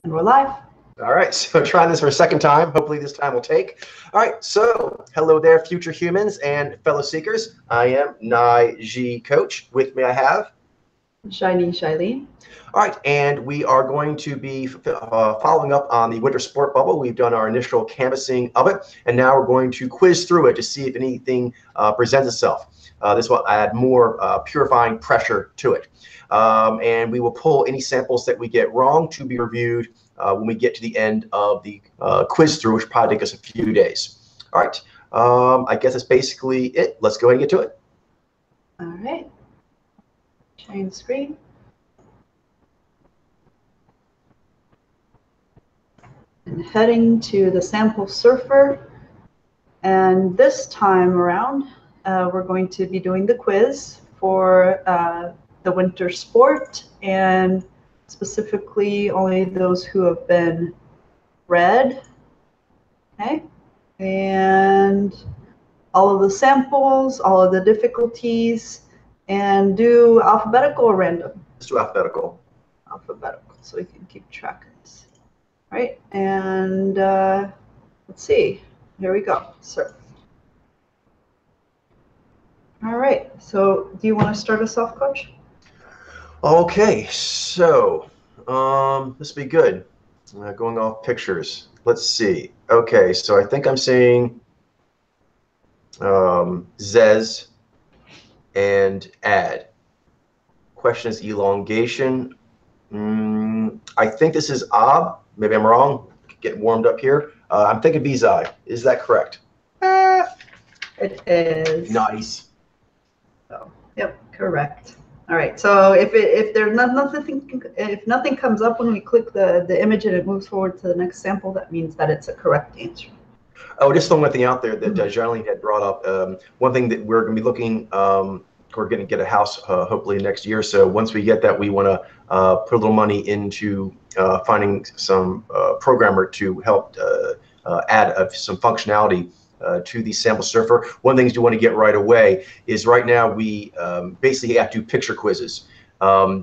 And we're live. All right, so trying this for a second time. Hopefully this time will take. All right, so hello there, future humans and fellow seekers. I am Nai Coach. With me I have Shiny Shailene. All right, and we are going to be following up on the winter sport bubble. We've done our initial canvassing of it, and now we're going to quiz through it to see if anything presents itself. This will add more purifying pressure to it. And we will pull any samples that we get wrong to be reviewed when we get to the end of the quiz through, which will probably take us a few days. All right, I guess that's basically it. Let's go ahead and get to it. All right, sharing the screen. And heading to the sample surfer. And this time around, we're going to be doing the quiz for the winter sport, and specifically only those who have been read. Okay, and all of the samples, all of the difficulties, and do alphabetical or random? Let's do alphabetical. Alphabetical, so we can keep track of this. All right, and let's see. Here we go. Surf. All right, so do you want to start us off, Coach? Okay, so this will be good. Going off pictures. Let's see. Okay, so I think I'm seeing Zez and add. Question is elongation. I think this is ob. Maybe I'm wrong. Getting warmed up here. I'm thinking Bizai. Is that correct? It is. Nice. So, yep, correct. All right. So if there's nothing, if nothing comes up when we click the image and it moves forward to the next sample, that means that it's a correct answer. Oh, just throwing one thing out there that Jarlene had brought up. One thing that we're going to be looking. We're going to get a house hopefully next year. So once we get that, we want to put a little money into finding some programmer to help add some functionality to the sample surfer. One of the things you want to get right away is right now we basically have to do picture quizzes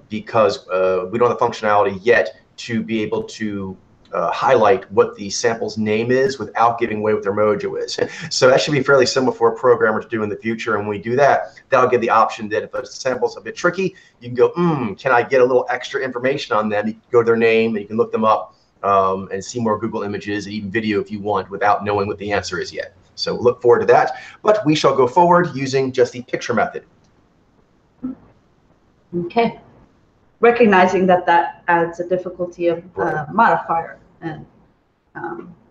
because we don't have the functionality yet to be able to highlight what the sample's name is without giving away what their mojo is. So that should be fairly simple for a programmer to do in the future. And when we do that, that'll give the option that if a sample's a bit tricky, you can go, can I get a little extra information on them? You can go to their name and you can look them up and see more Google images and even video if you want without knowing what the answer is yet. So look forward to that. But we shall go forward using just the picture method. Okay. Recognizing that that adds a difficulty of modifier, and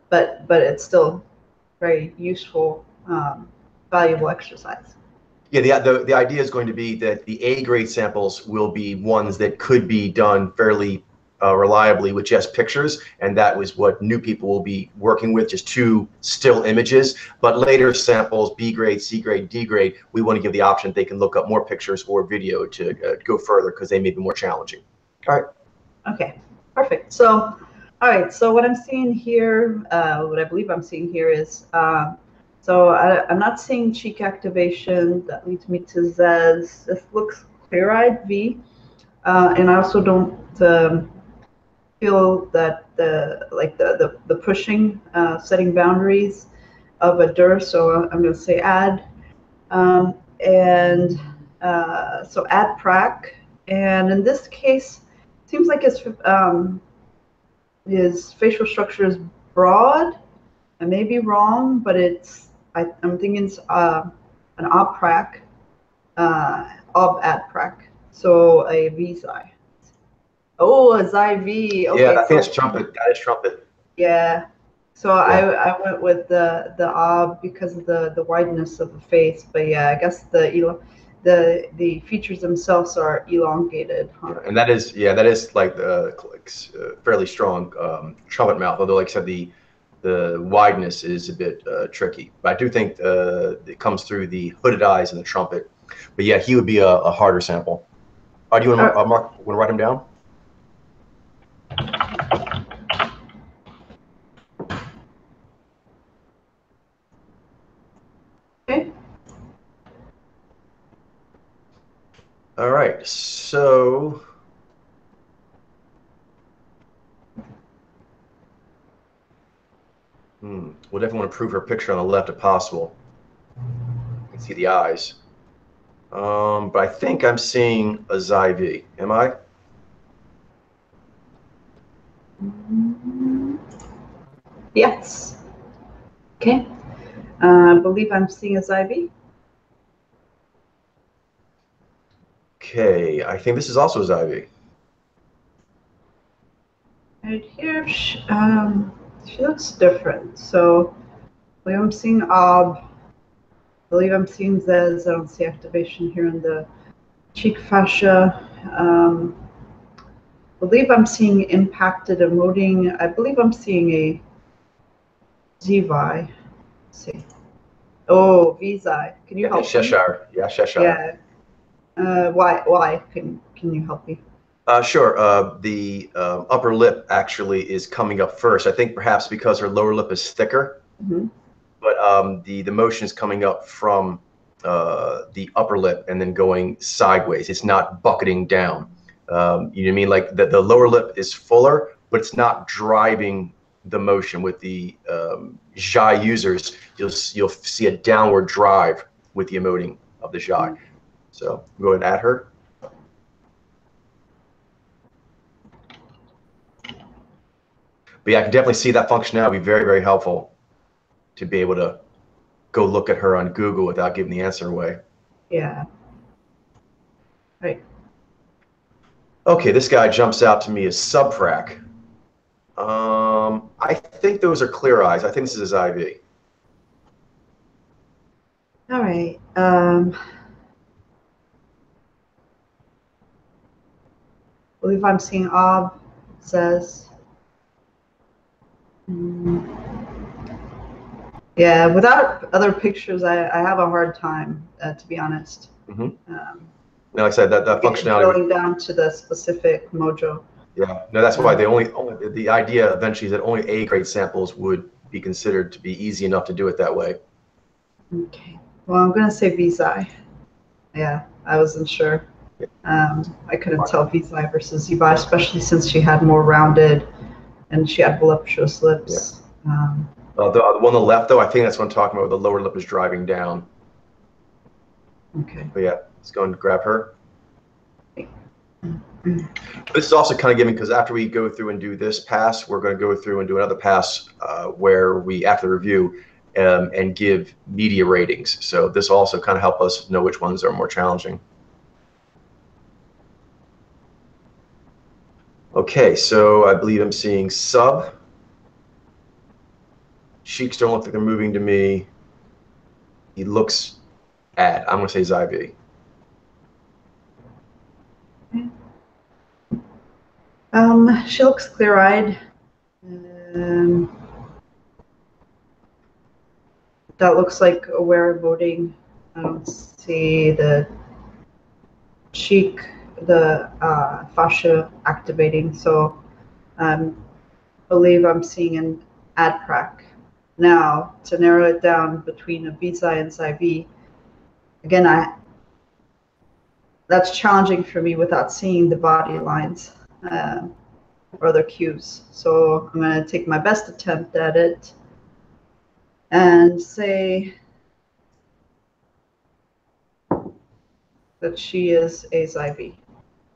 but it's still very useful, valuable exercise. Yeah, the idea is going to be that the A grade samples will be ones that could be done fairly reliably with just pictures, and that was what new people will be working with, just 2 still images. But later samples, B grade, C grade, D grade, we want to give the option they can look up more pictures or video to go further because they may be more challenging. All right. Okay, perfect. So, all right, so what I'm seeing here, what I believe I'm seeing here is, so I'm not seeing cheek activation. That leads me to Zez. This looks clear-eyed V, and I also don't feel that the pushing, setting boundaries of a dir, so I'm going to say add, and so add prac, and in this case, it seems like his facial structure is broad. I may be wrong, but I'm thinking it's an ob prac, ob add prac, so a Vzai. Oh, a Xi V. Okay, yeah, I think it's trumpet. That is trumpet. Yeah. So yeah. I went with the ob because of the wideness of the face, but yeah, I guess the features themselves are elongated. Huh? And that is like fairly strong trumpet mouth. Although, like I said, the wideness is a bit tricky. But I do think it comes through the hooded eyes and the trumpet. But yeah, he would be a harder sample. Do you want to Mark? Want to write him down? Okay. All right, so We'll definitely want to improve her picture on the left if possible. You can see the eyes. But I think I'm seeing a Zyv. Am I? Yes. Okay. I believe I'm seeing a Zyv. Okay, I think this is also a Zyv. Right here, she looks different. So I believe I'm seeing Ob. I believe I'm seeing Zez. I don't see activation here in the cheek fascia. I believe I'm seeing impacted emoting. I believe I'm seeing a Zivi. See. Oh, Visi. Can you Yeah, help me? Cheshire. Yeah, Cheshire. Yeah. Why? Can you help me? Sure. The upper lip actually is coming up first. I think perhaps because her lower lip is thicker, Mm-hmm. but the motion is coming up from the upper lip and then going sideways. It's not bucketing down. You know what I mean? Like the lower lip is fuller, but it's not driving the motion. With the Jai users, you'll see a downward drive with the emoting of the Jai. Mm-hmm. So go ahead and add her. But yeah, I can definitely see that functionality be very, very helpful to be able to go look at her on Google without giving the answer away. Yeah. Right. Okay, this guy jumps out to me as subfrac. I think those are clear eyes. I think this is his IV. All right. I believe I'm seeing Ob says. Yeah, without other pictures, I have a hard time, to be honest. Now, like I said, that functionality drilling down to the specific mojo. Yeah, no, that's why they only the idea eventually is that only A grade samples would be considered to be easy enough to do it that way. Okay. Well, I'm gonna say Visi. Yeah, I wasn't sure. I couldn't tell Visi versus Zibai, especially since she had more rounded and she had voluptuous lips. Yeah. The one on the left, though, I think that's what I'm talking about. The lower lip is driving down. Okay. But yeah, let's go and grab her. This is also kind of giving, because after we go through and do this pass, we're going to go through and do another pass where we, after the review, and give media ratings. So this will also kind of help us know which ones are more challenging. Okay, so I believe I'm seeing sub. Cheeks don't look like they're moving to me. He looks at, I'm going to say Zyv. She looks clear-eyed. That looks like aware voting. I don't see the cheek, the fascia activating. So I believe I'm seeing an AdPrac. Now, to narrow it down between a Visi and Zyv, again, that's challenging for me without seeing the body lines or other cues. So I'm going to take my best attempt at it and say that she is a Zyv.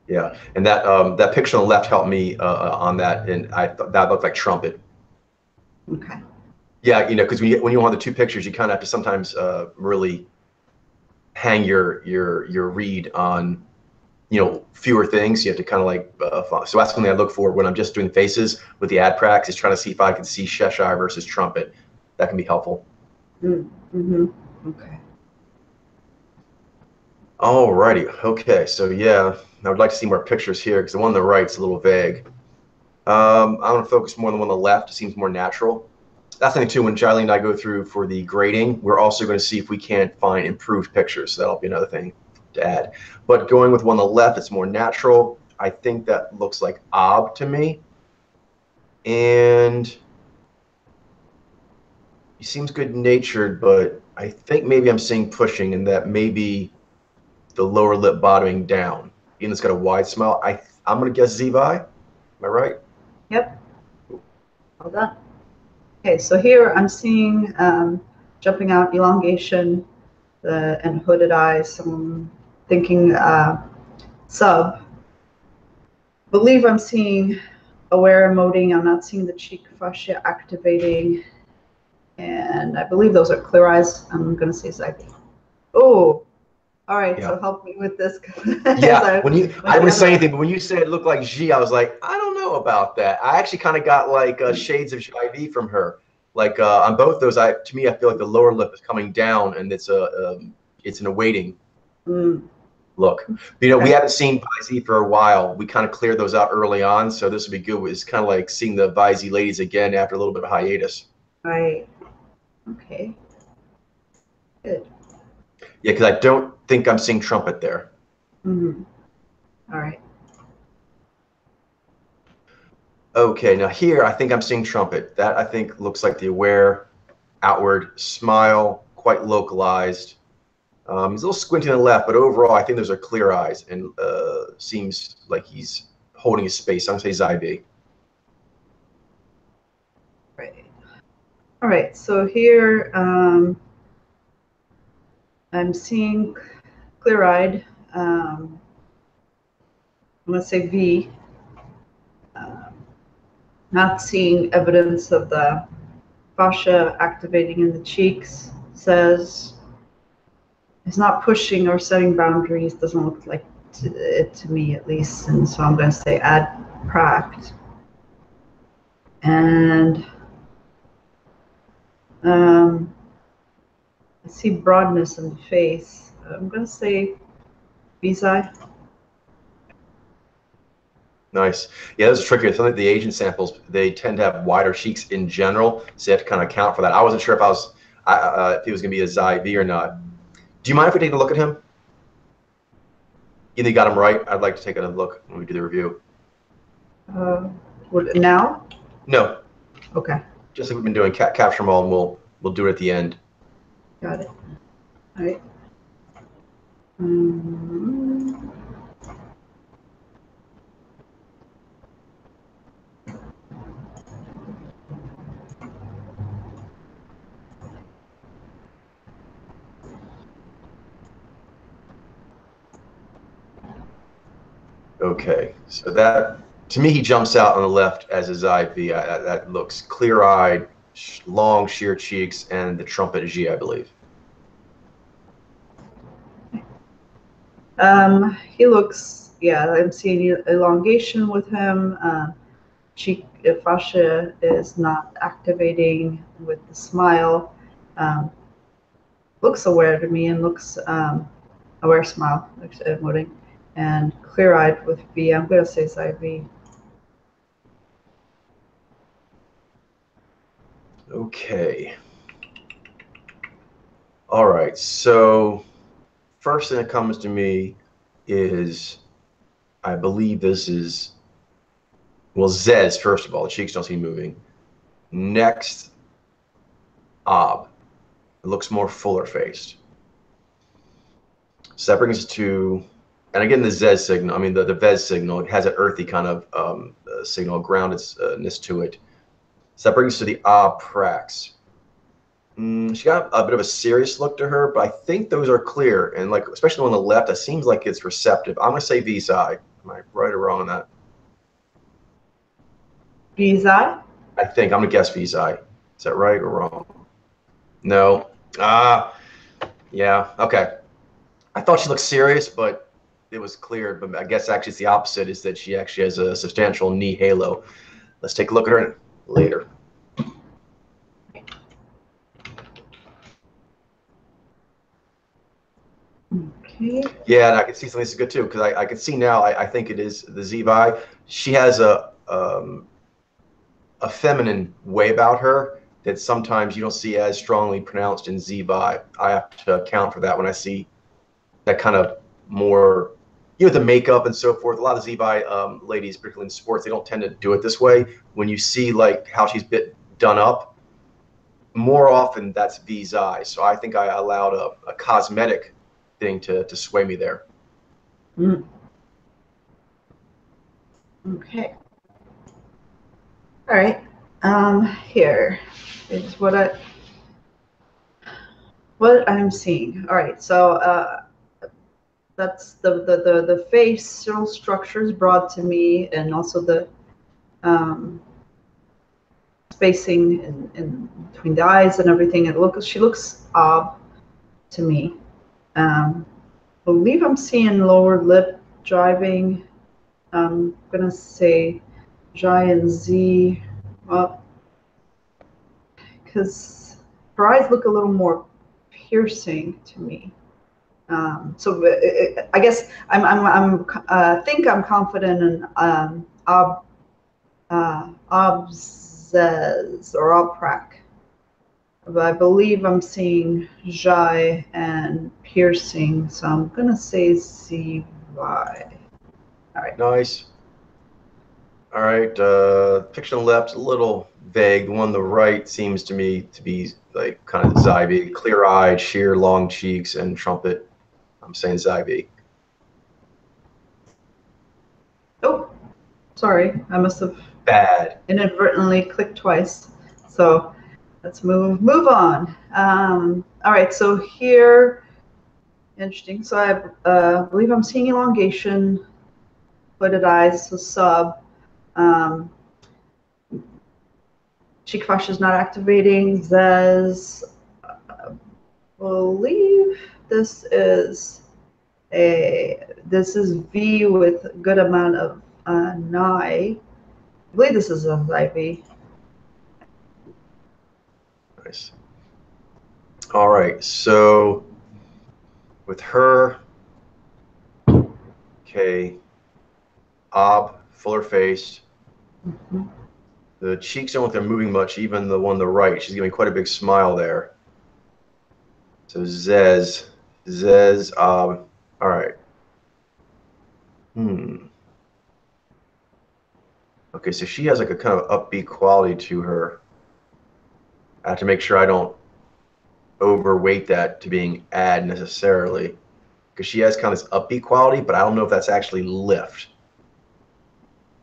Yeah, and that picture on the left helped me on that, and I thought that looked like trumpet. Okay. Yeah, you know, because when you want the two pictures, you kind of have to sometimes really hang your read on, you know, fewer things. You have to kind of like so that's something I look for when I'm just doing faces with the ad pracs, is trying to see if I can see Cheshire versus trumpet. That can be helpful. Okay. Alrighty. Okay. So yeah, I would like to see more pictures here because the one on the right's a little vague. I want to focus more on the one on the left. It seems more natural. That's the thing too. When Jiley and I go through for the grading, we're also going to see if we can't find improved pictures. So that'll be another thing to add. But going with one on the left, it's more natural. I think that looks like Ob to me, and he seems good-natured, but I think maybe I'm seeing pushing, and that maybe the lower lip bottoming down. Even it's got a wide smile. I'm going to guess Zivi. Am I right? Yep. Well done. Okay, so here I'm seeing jumping out elongation and hooded eyes. So I'm thinking sub. Believe I'm seeing aware emoting. I'm not seeing the cheek fascia activating. And I believe those are clear eyes. I'm going to say Zybe. Oh, all right. Yeah. So help me with this. Yeah, when you, I didn't say anything, but when you said it looked like G, I was like, I don't know about that. I actually kind of got like shades of IV from her. Like on both those, to me, I feel like the lower lip is coming down, and it's an awaiting look. You know, we Okay. haven't seen Visey for a while. We kind of cleared those out early on, so this would be good. It's kind of like seeing the Visey ladies again after a little bit of hiatus. Right. Okay. Good. Yeah, because I don't think I'm seeing trumpet there. Mm-hmm. All right. Okay, now here I think I'm seeing trumpet. That I think looks like the aware outward smile, quite localized. He's a little squinty on the left, but overall I think those are clear eyes and seems like he's holding his space. I'm gonna say Zybe. Right. All right. So here I'm seeing clear-eyed. I'm going to say V. Not seeing evidence of the fascia activating in the cheeks. Says it's not pushing or setting boundaries. Doesn't look like it to me, at least. And so I'm going to say add pract. And I see broadness in the face. I'm going to say Visai. Nice. Yeah, this is tricky. Some of the Asian samples, they tend to have wider cheeks in general, so you have to kind of account for that. I wasn't sure if if he was going to be a Zybe or not. Do you mind if we take a look at him? You think you got him right? I'd like to take another look when we do the review. Now? No. Okay. Just like we've been doing, capture them all, and we'll do it at the end. Got it. All right. Okay, so that, to me, he jumps out on the left as his IV. That looks clear-eyed, long, sheer cheeks, and the trumpet G, I believe. He looks, yeah, I'm seeing elongation with him. Cheek fascia is not activating with the smile. Looks aware to me and looks aware smile, looks emoting. And clear-eyed with V. I'm going to say side V. Okay. All right, so first thing that comes to me is, I believe this is, well, Zez, first of all. The cheeks don't seem moving. Next, Ob. It looks more fuller-faced. So that brings us to, and again, the Zez signal, I mean, the Vez signal, it has an earthy kind of signal, groundedness to it. So that brings us to the Ob Prax. She got a bit of a serious look to her, but I think those are clear. And like, especially on the left, it seems like it's receptive. I'm going to say Visai. Am I right or wrong on that? Visai? I think I'm going to guess Visai. Is that right or wrong? No. Yeah. Okay. I thought she looked serious, but it was clear. But I guess actually it's the opposite, is that she actually has a substantial knee halo. Let's take a look at her later. Okay. Yeah, and I can see something that's good too, because I can see now. I think it is the Zevi. She has a feminine way about her that sometimes you don't see as strongly pronounced in Zevi. I have to account for that when I see that kind of more, the makeup and so forth. A lot of Zevi ladies, particularly in sports, they don't tend to do it this way. When you see like how she's bit done up, more often that's V's eye. So I think I allowed a cosmetic thing to sway me there. Okay. All right. Here is what I'm seeing. All right, so that's the facial structures brought to me, and also the um, spacing in between the eyes and everything. She looks odd to me. Believe I'm seeing lower lip driving. I'm gonna say J and Z, well, because her eyes look a little more piercing to me. I guess think I'm confident in Obzez or Obprac, but I believe I'm seeing Jai and piercing, so I'm gonna say ZY. All right. Nice. All right. Picture on the left's a little vague. The one on the right seems to me to be like kind of Zybe, clear-eyed, sheer, long cheeks, and trumpet. I'm saying Zybe. Oh, sorry, I must have Bad. inadvertently clicked twice. So let's move on. All right, so here, interesting. So I believe I'm seeing elongation, hooded eyes, so sub. Um, cheek fascia is not activating. Zez, I believe this is V with a good amount of Ni. I believe this is a IV. Nice. All right. So with her, okay, fuller faced. Mm-hmm. The cheeks don't look like they're moving much, even the one on the right. She's giving quite a big smile there. So Zez, all right. Okay, so she has like a kind of upbeat quality to her. I have to make sure I don't overweight that to being ad necessarily, because she has kind of this upbeat quality, but I don't know if that's actually lift.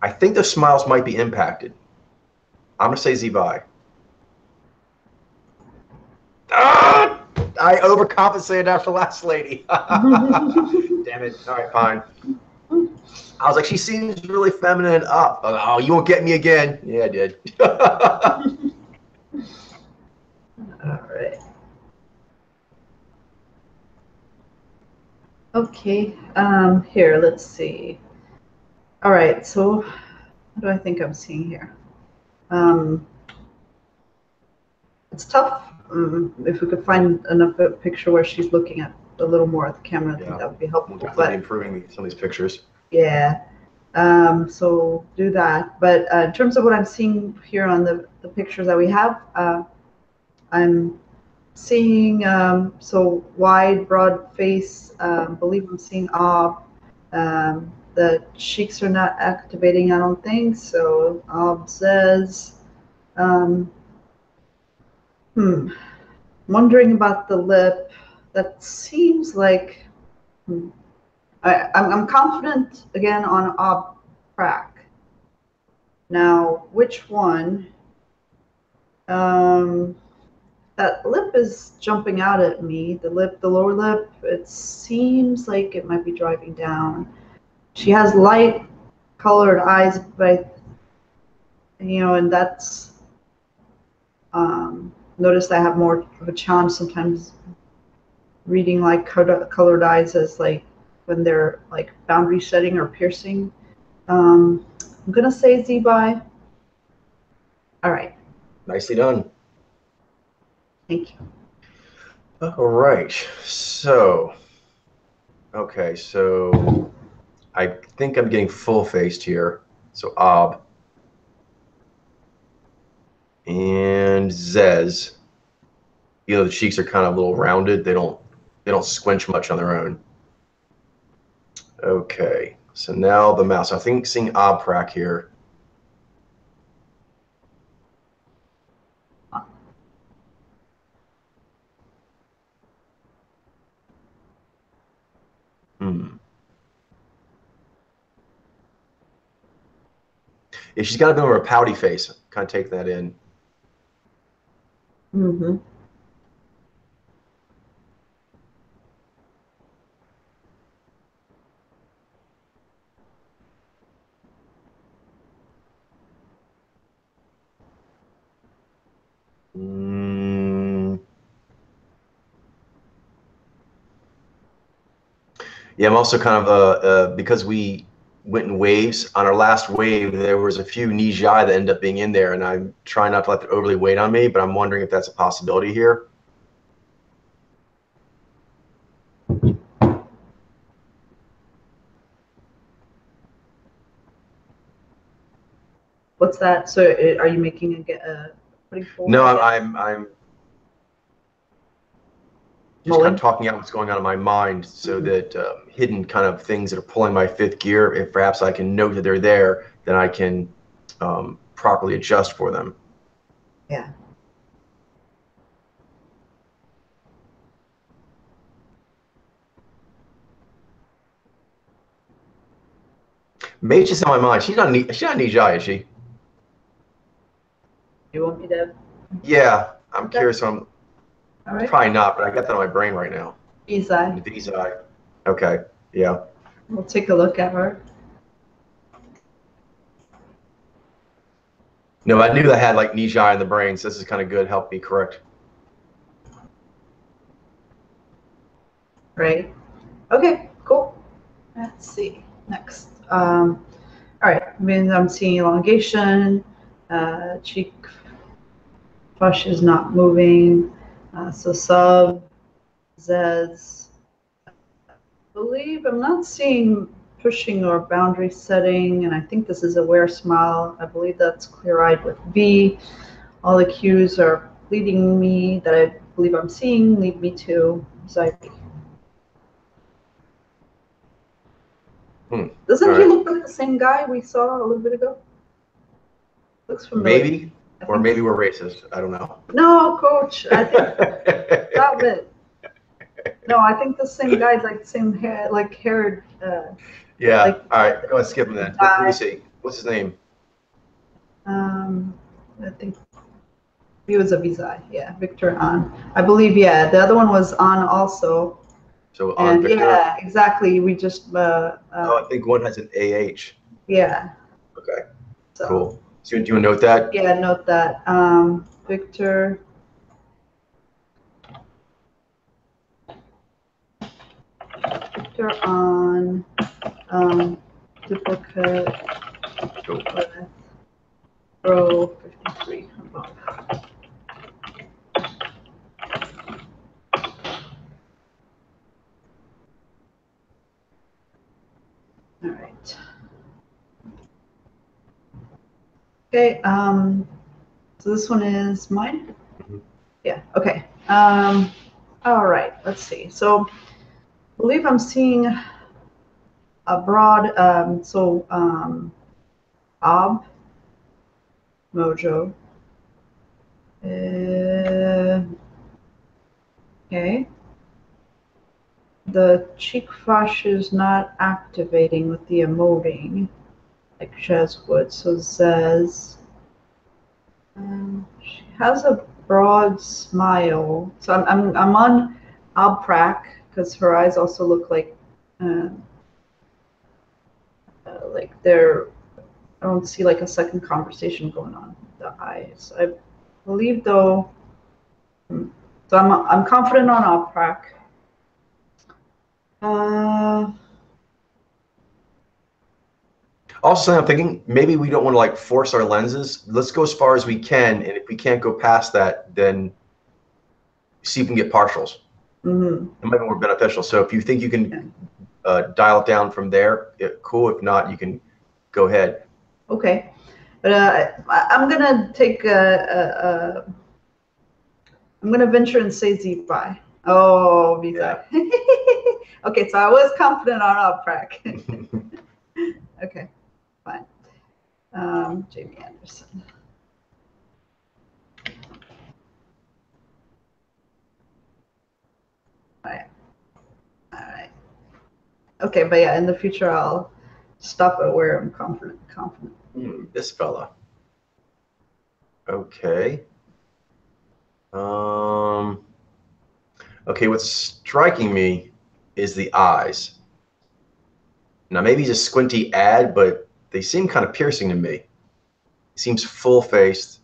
I think the smiles might be impacted. I'm gonna say Zibai. Ah! I overcompensated after last lady. Damn it. All right, fine. I was like, she seems really feminine up. Oh, you won't get me again. Yeah, I did. All right. Okay. Here, let's see. All right. So, what do I think I'm seeing here? It's tough. If we could find enough a picture where she's looking at a little more at the camera, I think that would be helpful. We'll definitely be improving some of these pictures. Yeah. So do that. But in terms of what I'm seeing here on the pictures that we have, I'm seeing so wide, broad face. Believe I'm seeing ob. The cheeks are not activating. I don't think so. Ob says. Um, Wondering about the lip. That seems like. I'm confident again on ob crack. Now, which one? Um, that lip is jumping out at me. The lower lip, it seems like it might be driving down. She has light colored eyes, but and that's noticed I have more of a challenge sometimes reading like colored eyes as like when they're like boundary setting or piercing. I'm gonna say Z-by. All right. Nicely done. Thank you. All right. So, okay. So I think I'm getting full faced here. So Ob and Zez. The cheeks are kind of a little rounded. They don't squinch much on their own. Okay. So now the mouse. I think seeing Obprac here. Yeah, she's got a bit of a pouty face. Kind of take that in. Mm-hmm. Mm, yeah, I'm also kind of because we went in waves. On our last wave, there was a few Nijai that ended up being in there, and I'm trying not to let it overly weight on me, but I'm wondering if that's a possibility here. What's that? So are you making a putting forward? No, I'm just kind Mulling? of talking out what's going on in my mind, so that hidden kind of things that are pulling my fifth gear, if perhaps I can note that they're there, then I can properly adjust for them. Yeah. Mage is on my mind. She's not Nijai, is she? You want me to? Yeah, I'm Okay. curious. All right. Probably not, but I got that on my brain right now. Izai. Nijai. Okay. Yeah. We'll take a look at her. No, I knew I had like Nijai in the brain, so this is kind of good. Help me correct. Right. Okay. Cool. Let's see. Next. All right. I mean, I'm seeing elongation. Cheek flush is not moving. So sub, Zez. I believe I'm not seeing pushing or boundary setting, and I think this is aware smile. I believe that's clear-eyed with V. All the cues are leading me that I believe I'm seeing lead me to Zybe. Doesn't he look like the same guy we saw a little bit ago? Looks familiar. Maybe, or maybe we're racist. I don't know. No, Coach. I think stop it. No, I think the same guy's like the same hair, like haired. Yeah. Like, all right. Go ahead, skip him then. Let me see. What's his name? I think he was a Vizai. Yeah, Victor on. I believe. Yeah, the other one was on also. So on Victor. Yeah, exactly. We just. Oh, I think one has an AH. Yeah. Okay. So, cool. So do you want to note that? Yeah, note that. Victor. Victor on duplicate with row 53 above. All right. Okay. So this one is mine. Yeah. Okay. All right. Let's see. So, I believe I'm seeing a broad. Ob, Mojo. Okay. The cheek flash is not activating with the emoting like Chez would. So Zez. She has a broad smile. So I'm on Alprac because her eyes also look like they're. I don't see like a second conversation going on with the eyes. I believe though. So I'm confident on Alprac. Also, I'm thinking maybe we don't want to like force our lenses. Let's go as far as we can, and if we can't go past that, then see if we can get partials. Mm-hmm. It might be more beneficial. So if you think you can dial it down from there, cool. If not, you can go ahead. Okay, but I'm gonna take I'm gonna venture and say Z-Fi. Oh, Visa. Yeah. Okay, so I was confident on Alprac. Okay, fine. Jamie Anderson. All right. All right. Okay, but yeah, in the future I'll stop it where I'm confident. This fella. Okay. Okay, what's striking me is the eyes. Now, maybe he's a squinty ad, but they seem kind of piercing to me. He seems full-faced.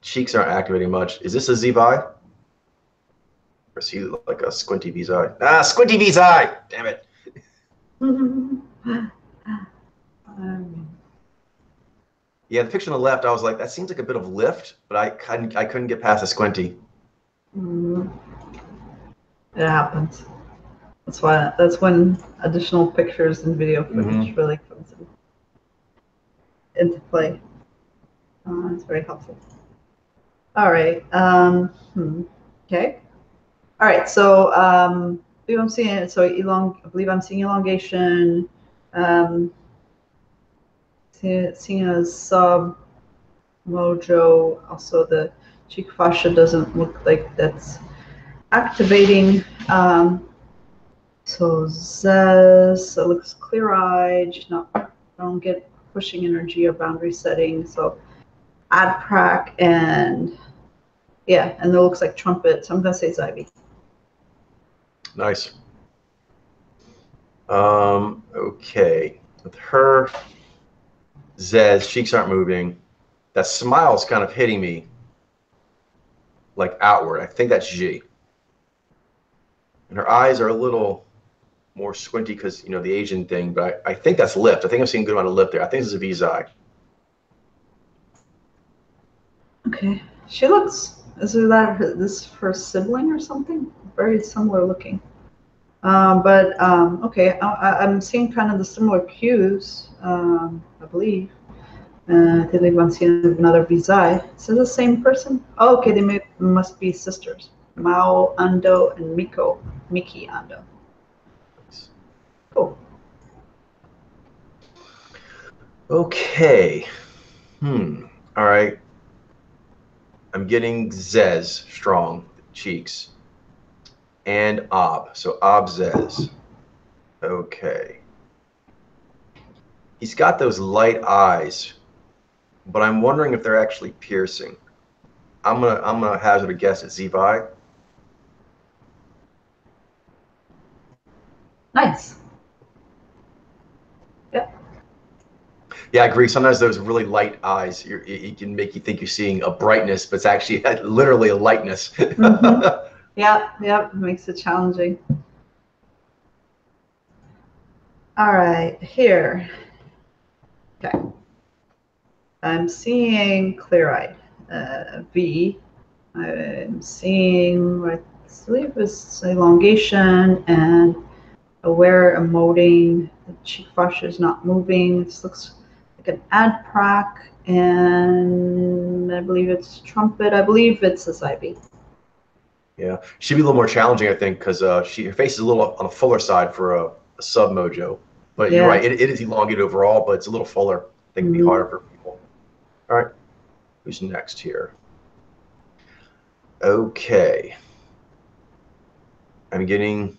Cheeks aren't activating much. Is this a Zevi? Or is he like a squinty V's eye? Ah, squinty V's eye! Damn it. Yeah, the picture on the left, I was like, that seems like a bit of lift, but I couldn't get past the squinty. It happens. That's when additional pictures and video footage really comes into play. It's very helpful. All right. Okay. All right. So I believe I'm seeing it. So I believe I'm seeing elongation. Seeing a sub mojo. Also, the cheek fascia doesn't look like that's activating. So Zez, it looks clear-eyed. She's not. I don't get pushing energy or boundary setting. So add prac and yeah, and it looks like trumpet. So I'm gonna say Zybe. Nice. Okay. With her, Zez, cheeks aren't moving. That smile's kind of hitting me like outward. I think that's G. And her eyes are a little more squinty because, you know, the Asian thing, but I think that's lift. I think I'm seeing a good amount of lift there. I think this is a V's eye. Okay. She looks, is it that this her sibling or something? Very similar looking. Okay, I'm seeing kind of the similar cues, I believe. I believe I'm seeing another Vizai. Is it the same person? Oh, okay, they must be sisters. Mao Ando and Miki Ando. Cool. Okay. All right. I'm getting Zez strong cheeks and Ob. So Ob Zez. Okay. He's got those light eyes, but I'm wondering if they're actually piercing. I'm gonna hazard a guess at Zevi. Nice. Yep. Yeah, I agree. Sometimes those really light eyes, it can make you think you're seeing a brightness, but it's actually literally a lightness. Yep. Makes it challenging. All right, here. Okay. I'm seeing clear-eyed. V. I'm seeing, I believe it's elongation and aware emoting. The cheek fascia is not moving. This looks like an ad prac, and I believe it's trumpet. I believe it's a Zybe. Yeah, she'd be a little more challenging, I think, because her face is a little on the fuller side for a sub mojo. But you're right, it is elongated overall, but it's a little fuller. I think it'd be harder for people. All right, who's next here? Okay, I'm getting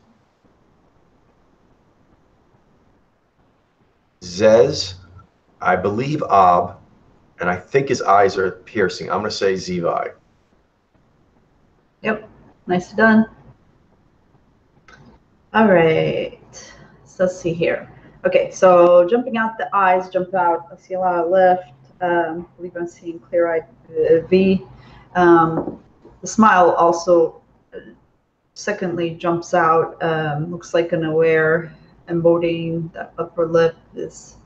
Zez, I believe Ob, and I think his eyes are piercing. I'm gonna say Zevi. Yep, nicely done. All right, so let's see here. Okay, so jumping out the eyes, jump out. I see a lot of lift. I believe I'm seeing clear-eyed V. The smile also, secondly, jumps out. Looks like an aware emoting. The upper lip is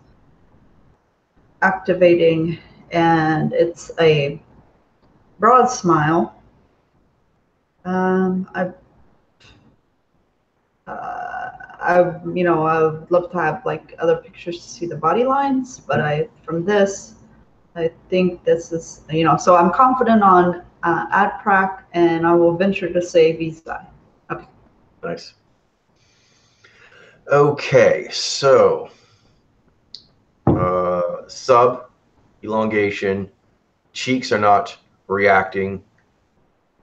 activating, and it's a broad smile. I would love to have like other pictures to see the body lines, but from this, I think this is, so I'm confident on ad prac, and I will venture to say Visa. Okay. Nice. Okay, so sub elongation, cheeks are not reacting.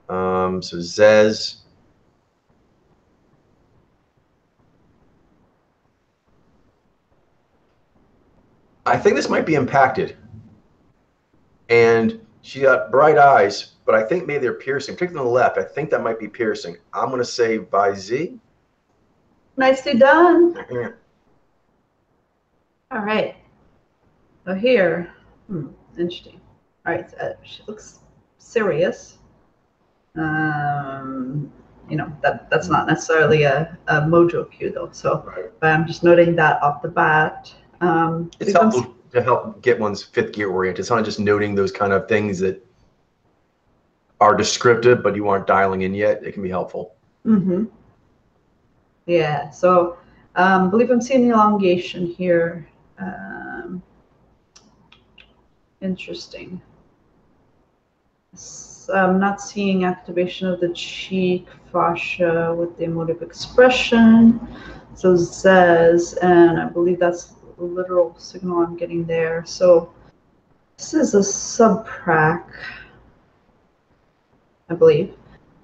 So Zez. I think this might be impacted. And she got bright eyes, but I think maybe they're piercing, particularly on the left. I think that might be piercing. I'm going to say by Z. Nicely done. All right. So here, interesting. All right, she looks serious. You know, that's not necessarily a mojo cue though. So, right. But I'm just noting that off the bat. It's helpful to help get one's fifth gear oriented. It's not just noting those kind of things that are descriptive, but you aren't dialing in yet. It can be helpful. Mm-hmm. Yeah. So, I believe I'm seeing elongation here. Interesting. I'm not seeing activation of the cheek fascia with the emotive expression. So Zez, and I believe that's the literal signal I'm getting there. So this is a subprac, I believe.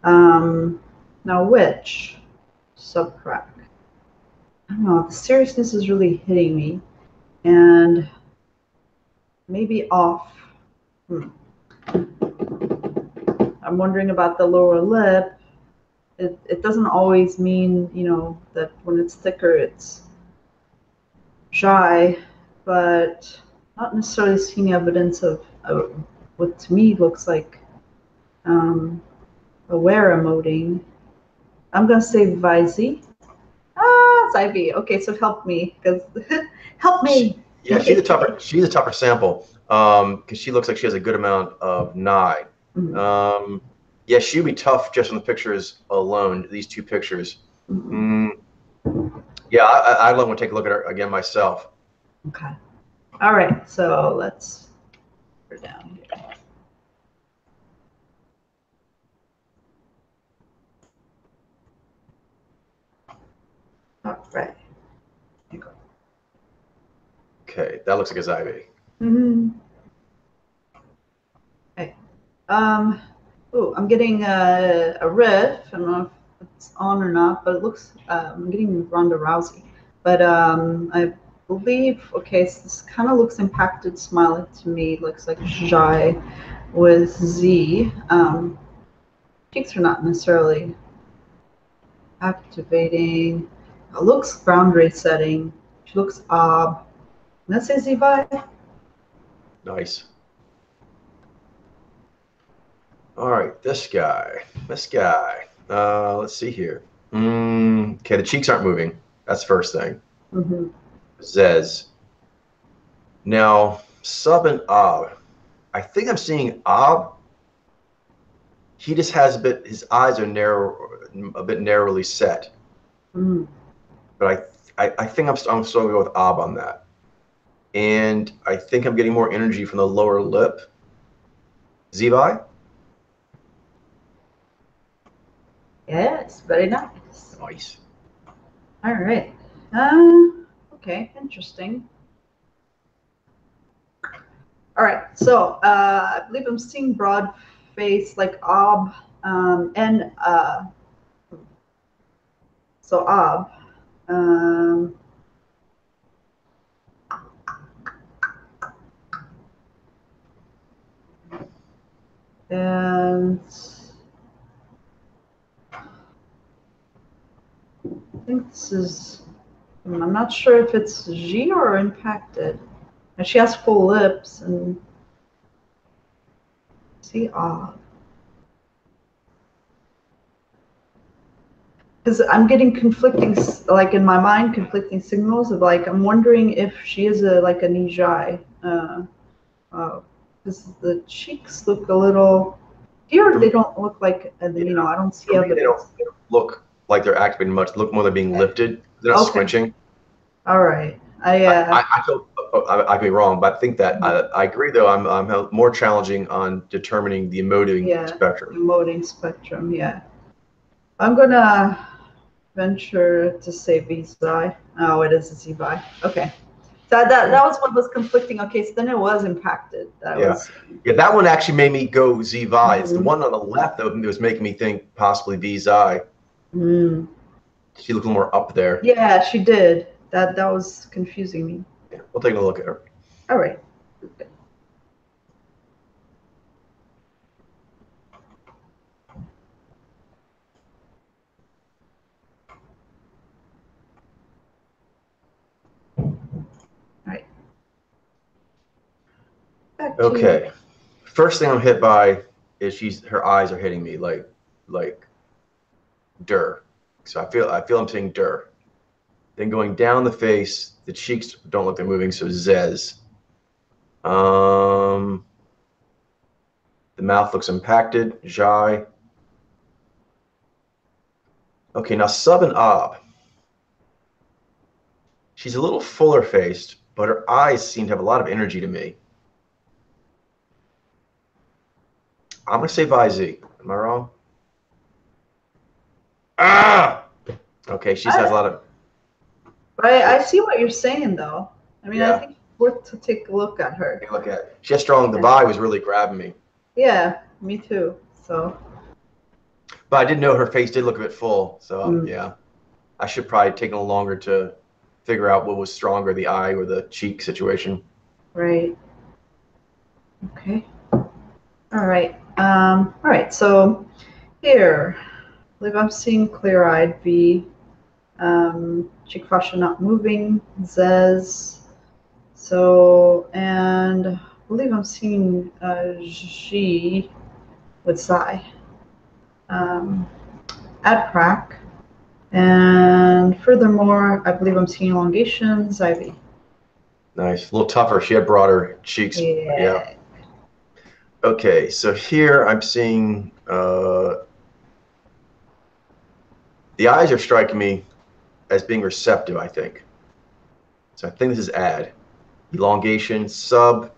Now which subprac? I don't know. The seriousness is really hitting me, and maybe off. I'm wondering about the lower lip. It doesn't always mean, you know, that when it's thicker it's shy, but not necessarily seeing evidence of what to me looks like aware emoting. I'm gonna say Vizy. It's IV. Okay, so help me, because help me. Yeah, she's a tougher sample because she looks like she has a good amount of nine. Mm-hmm. Yeah, she'd be tough just on the pictures alone. These two pictures. Mm-hmm. Yeah, I'd love to take a look at her again myself. Okay. All right, so let's put her down here. All right. Okay, that looks like a Zybe. Mm-hmm. Okay. Oh, I'm getting a riff. I don't know if it's on or not, but it looks. I'm getting Ronda Rousey, but I believe. Okay, so this kind of looks impacted smiley to me. It looks like shy with Z. Cheeks are not necessarily activating. It looks boundary setting. She looks ob. Let's say Z vibe. Nice. All right, this guy. Let's see here. Okay, the cheeks aren't moving. That's the first thing. Mm-hmm. Zez. Now, sub and ob. I think I'm seeing ob. He just has his eyes are a bit narrowly set. Mm. But I think I'm still going to go with ob on that. And I think I'm getting more energy from the lower lip. Zibai? Yes, very nice. Nice. All right. Okay, interesting. All right, so I believe I'm seeing broad face like ob and so ob. And I think this is, I'm not sure if it's G or impacted. And she has full lips and see ob. Because I'm getting conflicting, like in my mind, conflicting signals of like, I'm wondering if she is like a Nijai. Because the cheeks look a little, here they don't look like, you know, I don't see evidence. They don't look like they're activating much. They look more like they're being lifted. They're not squinching. All right. I feel I could be wrong, but I think that I agree. Though I'm more challenging on determining the emoting spectrum. Emoting spectrum, yeah. I'm gonna venture to say V-Zi. Oh, it is a Z-Vi. Okay. So that was what was conflicting. Okay, so then it was impacted. Yeah, that one actually made me go Z-Vi. It's the one on the left that was making me think possibly V-Zi. Mm. She looked a little more up there. Yeah, she did. That was confusing me. Yeah, we'll take a look at her. All right. All right. Back to you. Okay. First thing I'm hit by is her eyes are hitting me like dur. So I feel I'm saying dur. Then going down the face, the cheeks don't look like they're moving, so zez. The mouth looks impacted, jai. Okay, now sub and ob. She's a little fuller faced, but her eyes seem to have a lot of energy to me. I'm gonna say Viz. Am I wrong? Ah! Okay, she just has a lot of. I see what you're saying, though. I mean, I Yeah. think it's worth to take a look at her. Take a look at it. She has strong. The vibe was really grabbing me. Yeah, me too. So. But I did know her face did look a bit full. So yeah, I should probably take a little longer to figure out what was stronger, the eye or the cheek situation. Right. Okay. All right. All right. So here, I believe I'm seeing clear-eyed V. Cheek fascia not moving. Zez. So, and I believe I'm seeing G with Psi. Add crack. And furthermore, I believe I'm seeing elongation, Ivy. Nice, a little tougher. She had broader cheeks. Yeah. Okay, so here I'm seeing the eyes are striking me as being receptive, I think. So I think this is add. Elongation, sub,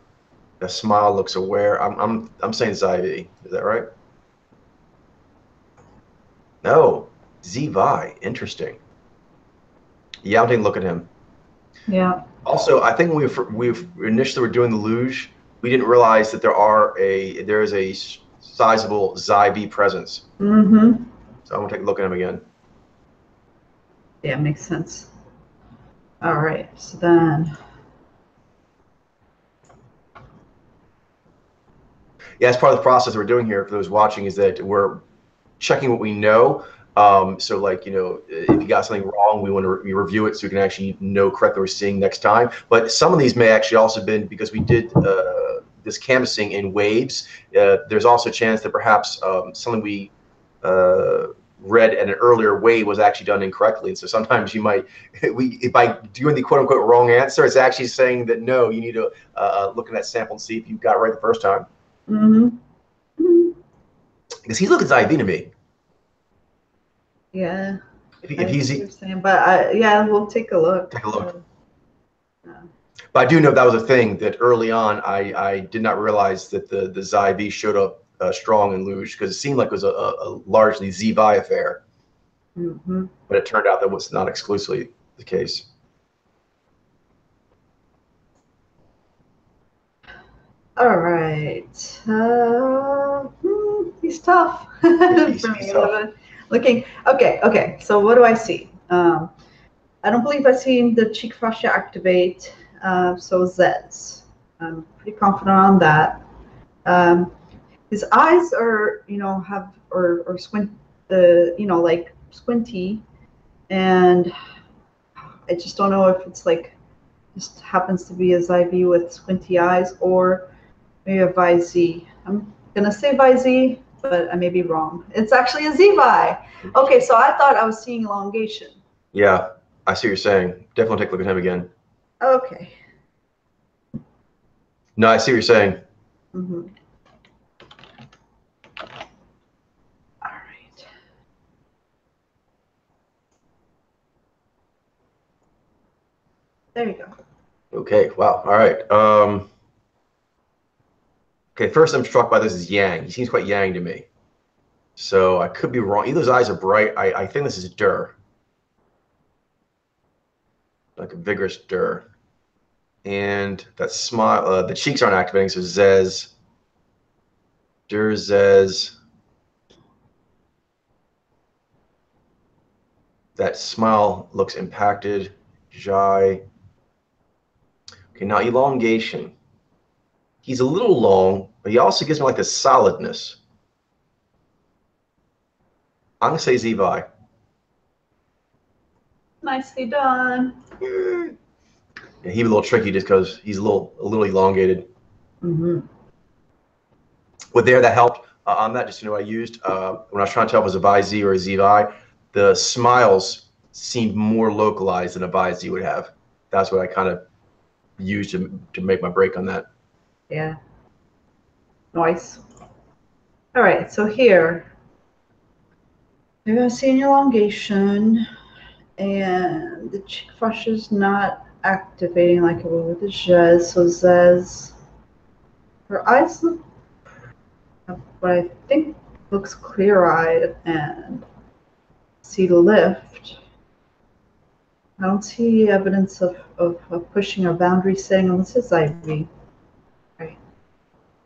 the smile looks aware. I'm saying Ivy. Is that right? No. Zvi. Interesting. Yeah, I'm taking a look at him. Yeah. Also, I think when we initially were doing the luge, we didn't realize that there is a sizable Zyb presence. Mm-hmm. So I'm gonna take a look at him again. Yeah, makes sense. All right. So then. Yeah, that's part of the process we're doing here for those watching is that we're checking what we know. So like, if you got something wrong, we want to review it so we can actually know correctly what we're seeing next time. But some of these may actually also been because we did this canvassing in waves. There's also a chance that perhaps something we read at an earlier wave was actually done incorrectly. And so sometimes you might, by doing the quote unquote wrong answer, it's actually saying that no, you need to look at that sample and see if you got it right the first time. Mm-hmm. Because he's looking IV to me. Yeah. If he's what you're saying, but yeah, we'll take a look. Take a look. But I do know that was a thing that early on I did not realize that the Zyv showed up strong in luge because it seemed like it was a largely Zvi affair. Mm-hmm. But it turned out that was not exclusively the case. All right. He's tough He's for me. tough. Looking. Okay. So what do I see? I don't believe I've seen the cheek fascia activate. So Zez. I'm pretty confident on that. His eyes are, have or squint, like squinty, and I just don't know if it's like just happens to be a IV with squinty eyes or maybe a VIZ. I'm gonna say VIZ, but I may be wrong. It's actually a ZVI. Okay, so I thought I was seeing elongation. Yeah, I see what you're saying. Definitely take a look at him again. Okay. No, I see what you're saying. Mm-hmm. All right. There you go. Okay, wow. All right. Okay, first I'm struck by this is Yang. He seems quite Yang to me. So I could be wrong. Either his eyes are bright. I think this is Dur. Like a vigorous Dur. And that smile, the cheeks aren't activating, so Zez. Dur Zez. That smile looks impacted. Jai. Okay, Okay, now elongation. He's a little long, but he also gives me like a solidness. I'm gonna say Zevi. Nicely done. Yeah, he was a little tricky just because he's a little elongated. Mm-hmm. With there, that helped on that. Just to know, I used when I was trying to tell if it was a VIZ or a ZVI, the smiles seemed more localized than a VIZ would have. That's what I kind of used to make my break on that. Yeah. Nice. All right, so here you're gonna see an elongation, and the cheek flush is not activating like it will with the Zez. So Zez, her eyes look what I think looks clear-eyed and see lift. I don't see evidence of pushing or boundary setting unless it's IV. Right.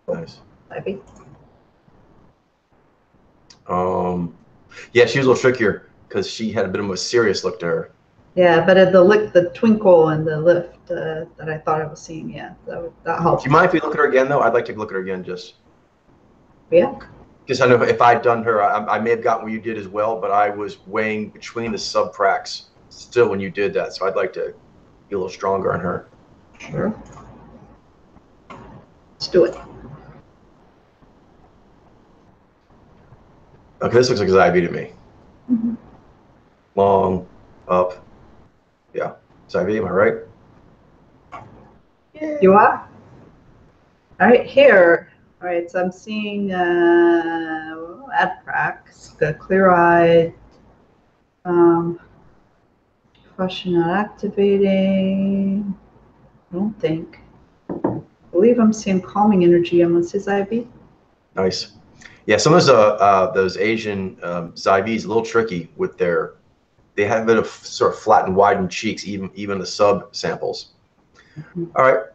Nice. IV. Yeah, she was a little trickier because she had a bit of a serious look to her. Yeah, but the twinkle and the lift that I thought I was seeing, yeah, that helped. Do you mind if we look at her again, though? I'd like to look at her again, just. Yeah. Because I know if I'd done her, I may have gotten what you did as well, but I was weighing between the subfracts still when you did that, so I'd like to be a little stronger on her. Sure. Let's do it. Okay, this looks like his IV to me. Mm-hmm. Long, up. Yeah. It's IV, am I right? Yeah. You are? All right, here. All right, so I'm seeing cracks, the clear-eyed, flush not activating. I don't think. I believe I'm seeing calming energy unless it's IV. Nice. Yeah, some of those Asian Zivs a little tricky with they have a bit of sort of flat and widened cheeks, even the sub samples. Mm-hmm. All right.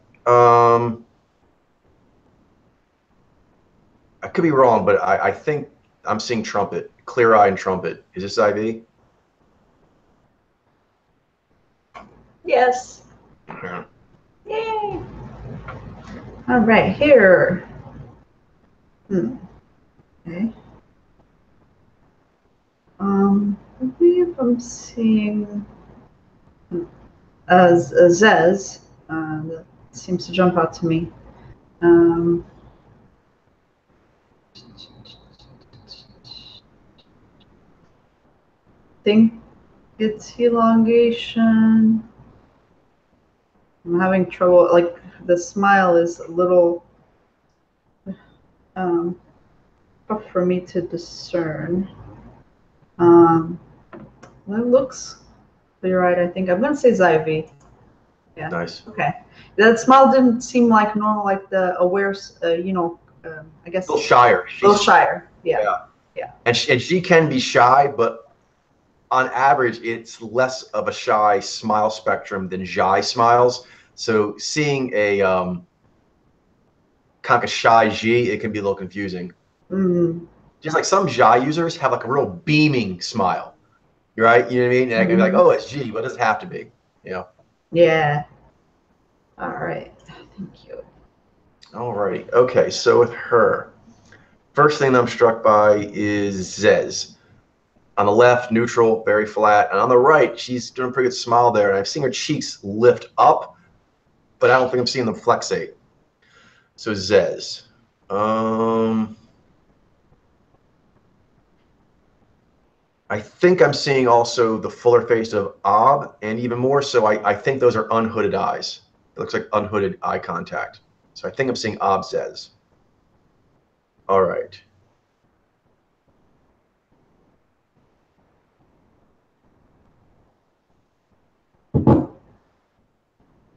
I could be wrong, but I think I'm seeing trumpet, clear eye and trumpet. Is this IV? Yes. Yeah. Yay. All right, here. Okay. I believe I'm seeing a Zez that seems to jump out to me. Think it's elongation. I'm having trouble, like the smile is a little tough for me to discern. That looks clear-eyed, I think. I'm going to say Zyvi. Yeah. Nice. Okay. That smile didn't seem like normal, like the aware, I guess. A little shyer. A little shyer. Yeah. Yeah. And she can be shy, but on average, it's less of a shy smile spectrum than shy smiles. So seeing a kind of a shy G, it can be a little confusing. Mm-hmm. Just like some shy users have like a real beaming smile, right? You know what I mean? And I can be like, oh, it's G, but it doesn't have to be, you know? Yeah. All right. Thank you. All righty. Okay, so with her, first thing that I'm struck by is Zez. On the left, neutral, very flat. And on the right, she's doing a pretty good smile there. And I've seen her cheeks lift up, but I don't think I'm seeing them flexate. So Zez. I think I'm seeing also the fuller face of Ob, and even more so, I think those are unhooded eyes. It looks like unhooded eye contact. So I think I'm seeing Ob Zez. All right.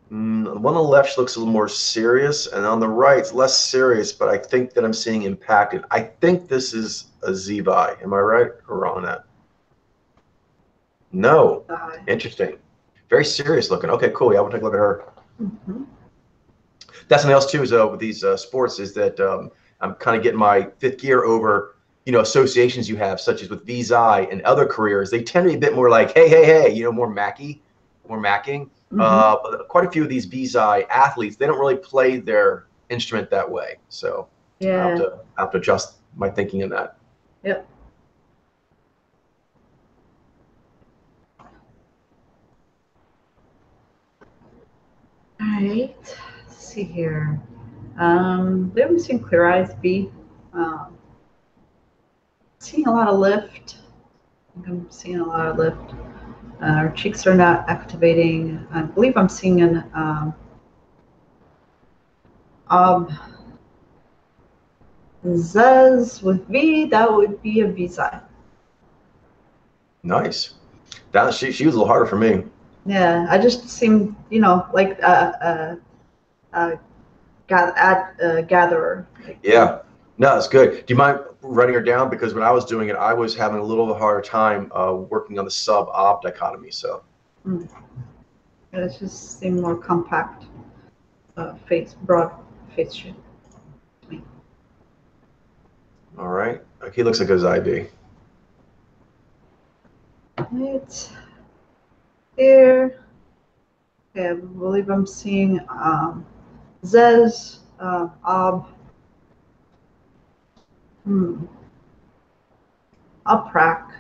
The one on the left looks a little more serious, and on the right, it's less serious, but I think that I'm seeing impacted. I think this is a Zevi. Am I right or wrong on that? No. Interesting. Very serious looking. Okay, cool. Yeah, I will take a look at her. Mm-hmm. That's something else too. Is with these sports is that I'm kind of getting my fifth gear over associations you have, such as with VZI and other careers. They tend to be a bit more like, hey, more Macky, more macking. Mm-hmm. But quite a few of these Vizai athletes, they don't really play their instrument that way. So Yeah. I have to adjust my thinking in that. Yep. All right. Let's see here. We haven't seen Clear Eyes B. Seeing a lot of lift. I think I'm seeing a lot of lift. Our cheeks are not activating. I believe I'm seeing an ob zez with V. That would be a visa. Nice. That she was a little harder for me. Yeah, I just seem, like gatherer. Like, Yeah. No, it's good. Do you mind writing her down? Because when I was doing it, I was having a little of a harder time working on the sub-ob dichotomy. So. It just seem more compact, broad face shape. All right. He looks like a IB. Right here. Okay, I believe I'm seeing Zez, Ob, Uprak.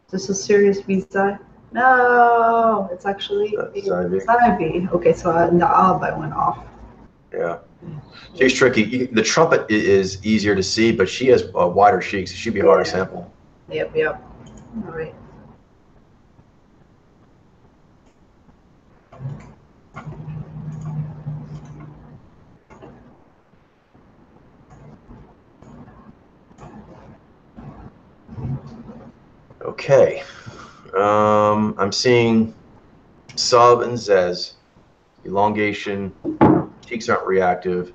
Is this a serious visa? No, it's actually a Zybe. Okay, so in the Ob I went off. Yeah. She's tricky. The trumpet is easier to see, but she has wider cheeks. She'd be hard to sample. Yep. All right. Okay. I'm seeing sub and zez. Elongation. Cheeks aren't reactive.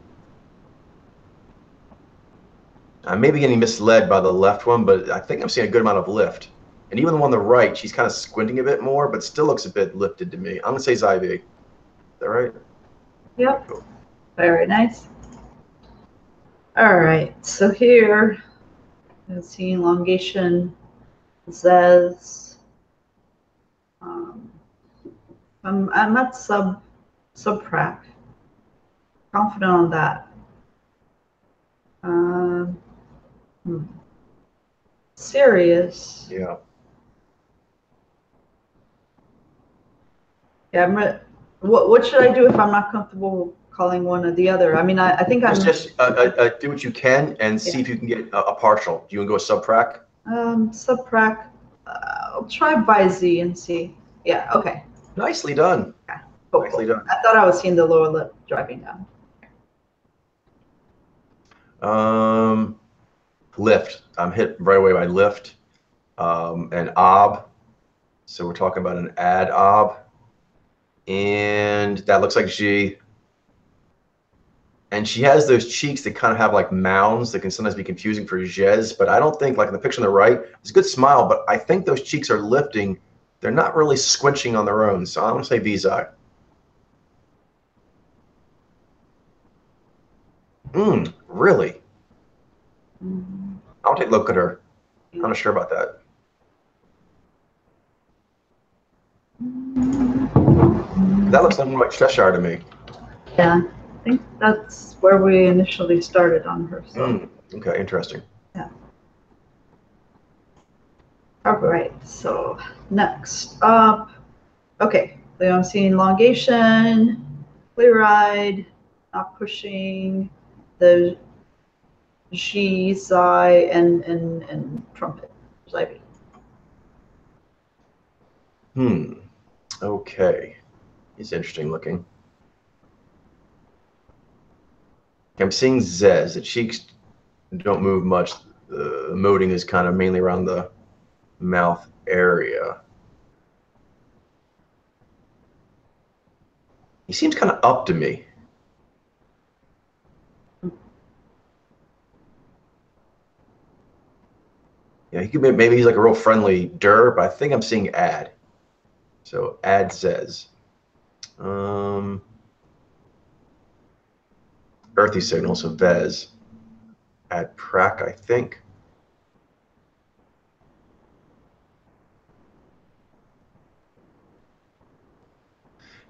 I may be getting misled by the left one, but I think I'm seeing a good amount of lift. And even the one on the right, she's kind of squinting a bit more, but still looks a bit lifted to me. I'm going to say Zybe. Is that right? Yep. Cool. Very nice. All right. So here, let's see elongation, zez. I'm at subprac. Confident on that. Serious. Yeah. Yeah. What should I do if I'm not comfortable calling one or the other? I mean, I think I'm just do what you can and see if you can get a partial. Do you want to go subprac? Subprac. I'll try by Z and see. Yeah. Okay. Nicely done. Yeah. Cool, Nicely done. I thought I was seeing the lower lip driving down. Lift. I'm hit right away by lift. And ob. So we're talking about an ad ob. And that looks like G. And she has those cheeks that kind of have like mounds that can sometimes be confusing for Jez, but I don't think, like in the picture on the right, it's a good smile, but I think those cheeks are lifting. They're not really squinching on their own. So I'm going to say Vizai. Really? I'll take a look at her. I'm not sure about that. That looks something like Cheshire to me. Yeah, I think that's where we initially started on her. So. Okay, interesting. Yeah. All right, so next up, okay, I'm seeing elongation, clear ride, not pushing, the G, Xi, and trumpet, Zybe. Okay. It's interesting looking. I'm seeing Zez. The cheeks don't move much. The emoting is kind of mainly around the mouth area. He seems kind of up to me. Yeah, he could be, maybe he's like a real friendly dir, but I think I'm seeing ad. So ad Zez. Earthy signal, so Vez. Ad Prac, I think.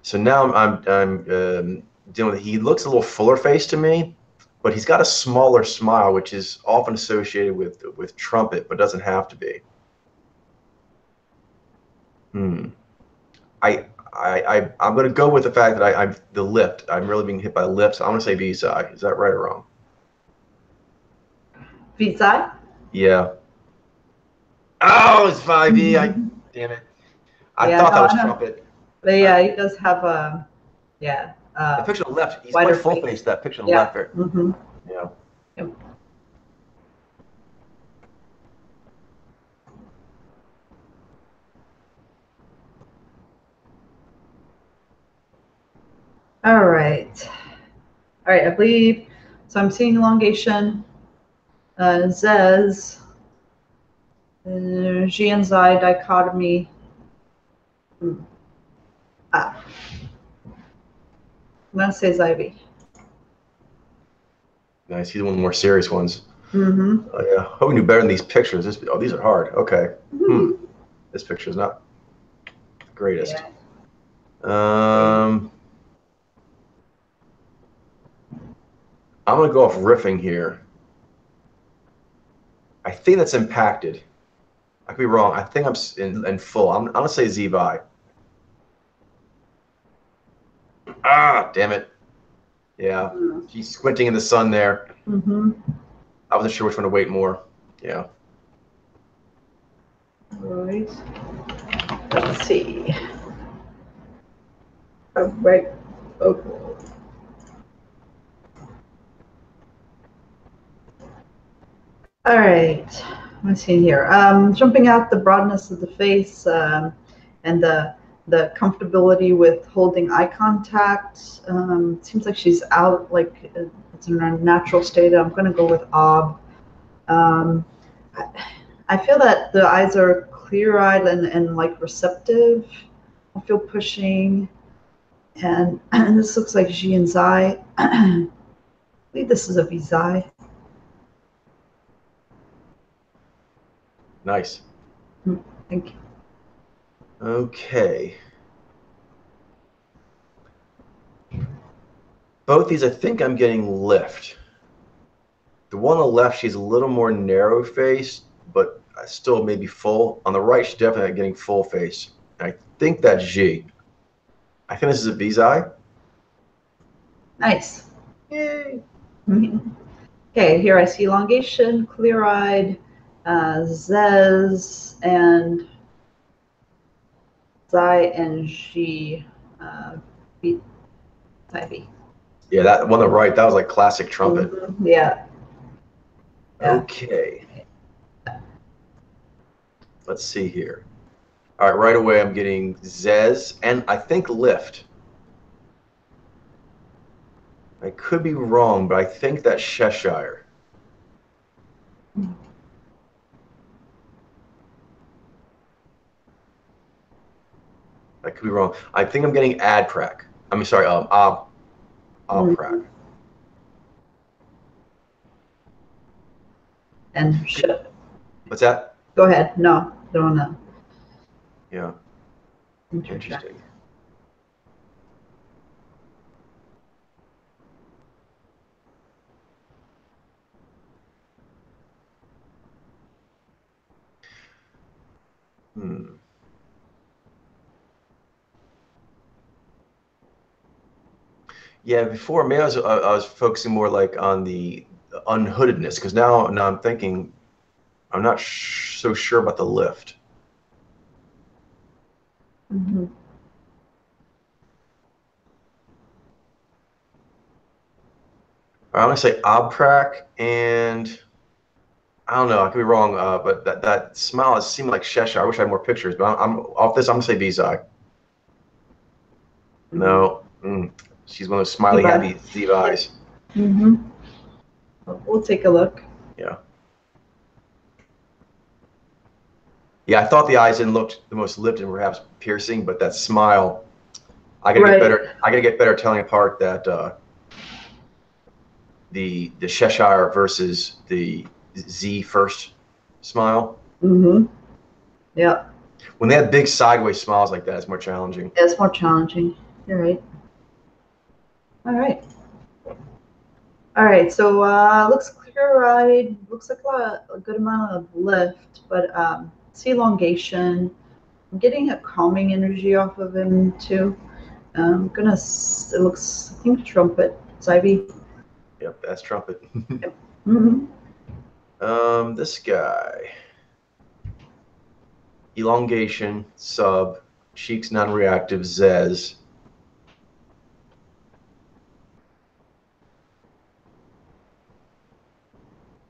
So now I'm dealing with. He looks a little fuller face to me, but he's got a smaller smile, which is often associated with trumpet, but doesn't have to be. Hmm. I'm going to go with the fact that I'm the lip. I'm really being hit by the lips. I'm going to say V-side. Is that right or wrong? V-side? Yeah. Oh, it's 5E. Damn it. I Yeah, thought no, that was I know. trumpet. But yeah, he does have a The picture on the left, he's wider quite full face. face. That picture on the Yeah. left there. Yeah. Yep. All right. All right, I believe, so I'm seeing elongation, Zez, Xi and Zai dichotomy. I'm going to say Zybe. Nice. He's one of the more serious ones. Mm-hmm. Oh, yeah. Hope we knew better than these pictures. These are hard. Okay. This picture is not the greatest. Yeah. I'm going to go off riffing here. I think that's impacted. I could be wrong. I think I'm in full. I'm going to say Z-Vi. Ah, damn it. Yeah. She's squinting in the sun there. I wasn't sure which one to wait more. Yeah. Right. Let's see. Oh, right. Okay. All right. Let's see here. Jumping out the broadness of the face and the comfortability with holding eye contact. Seems like she's out, like it's in a natural state. I'm going to go with ob. I feel that the eyes are clear-eyed and like receptive. I feel pushing, and this looks like Xi and Zai. I believe this is a V-Zai. Nice. Thank you. Okay. Both these, I think I'm getting lift. The one on the left, she's a little more narrow faced, but still maybe full. On the right, she's definitely getting full face. I think that's Xi. I think this is a V-Zai. Nice. Yay. Okay, here I see elongation, clear-eyed, Zez, and Zai and Xi. Zai V. Yeah, that one on the right, that was like classic trumpet. Yeah. Okay. Let's see here. All right, right away I'm getting Zez and I think lift. I could be wrong, but I think that's Cheshire. I could be wrong. I think I'm getting Adprac. I mean, sorry, Prac. And What's that? go ahead. No, don't know. Yeah. Interesting. Yeah, before maybe I was focusing more like on the unhoodedness because now I'm thinking I'm not so sure about the lift. I'm gonna say Obprac, and I don't know. I could be wrong, but that smile is seeming like Cheshire. I wish I had more pictures, but I'm off this. I'm gonna say V-Zai. No, she's one of those smiley, happy Z-Eyes. We'll take a look. Yeah. Yeah, I thought the eyes didn't look the most lifted and perhaps piercing, but that smile, I gotta get better. I gotta get better telling apart that the Cheshire versus the Z first smile. Yeah. When they have big sideways smiles like that, it's more challenging. Yeah, it's more challenging. You're right. All right. All right. So looks clear ride. Looks like a good amount of lift, but it's elongation. I'm getting a calming energy off of him too. I'm gonna. It looks. I think trumpet. It's Ivy. Yep, that's trumpet. Yep. Mm-hmm. This guy. Elongation, sub, cheeks non-reactive, Zez.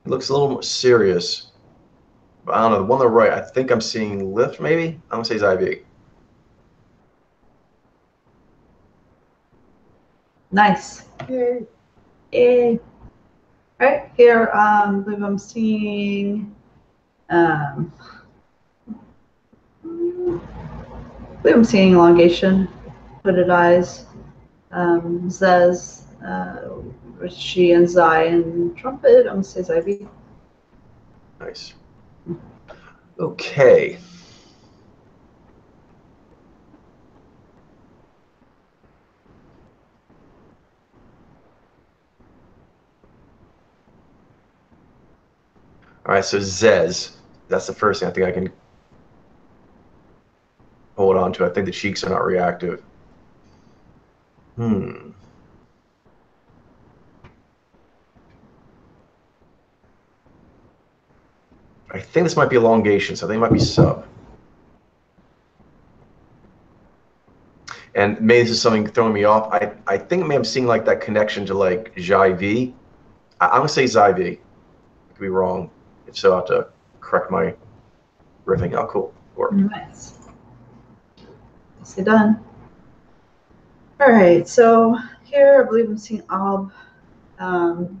It looks a little more serious. But I don't know, the one on the right, I think I'm seeing lift maybe? I'm gonna say it's IV. Nice. Yay. Yay. Right here, I believe I'm seeing. Um, I believe I'm seeing elongation, hooded eyes, Zez, Richie and Zai and trumpet. I'm gonna say Ivy. Nice. Okay. All right, so Zez. That's the first thing I think I can hold on to. I think the cheeks are not reactive. I think this might be elongation, so I think it might be sub. And maybe this is something throwing me off. I think maybe I'm seeing like that connection to like Jai V. I'm gonna say Zai V. I could be wrong. If so, I have to correct my riffing. Oh, cool. Worked. Nice. Nicely done. All right, so here I believe I'm seeing Ob. I'm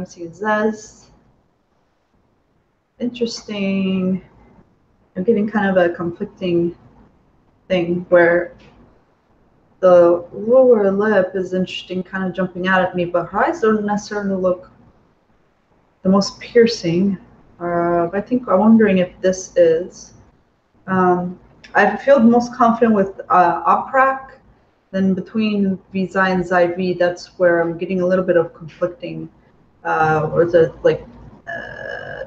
seeing Zez. Interesting. I'm getting kind of a conflicting thing where the lower lip is interesting, kind of jumping out at me, but her eyes don't necessarily look the most piercing. But I think I'm wondering if this is. I feel most confident with Oprak. Then between Visa and Zyv, that's where I'm getting a little bit of conflicting, or the like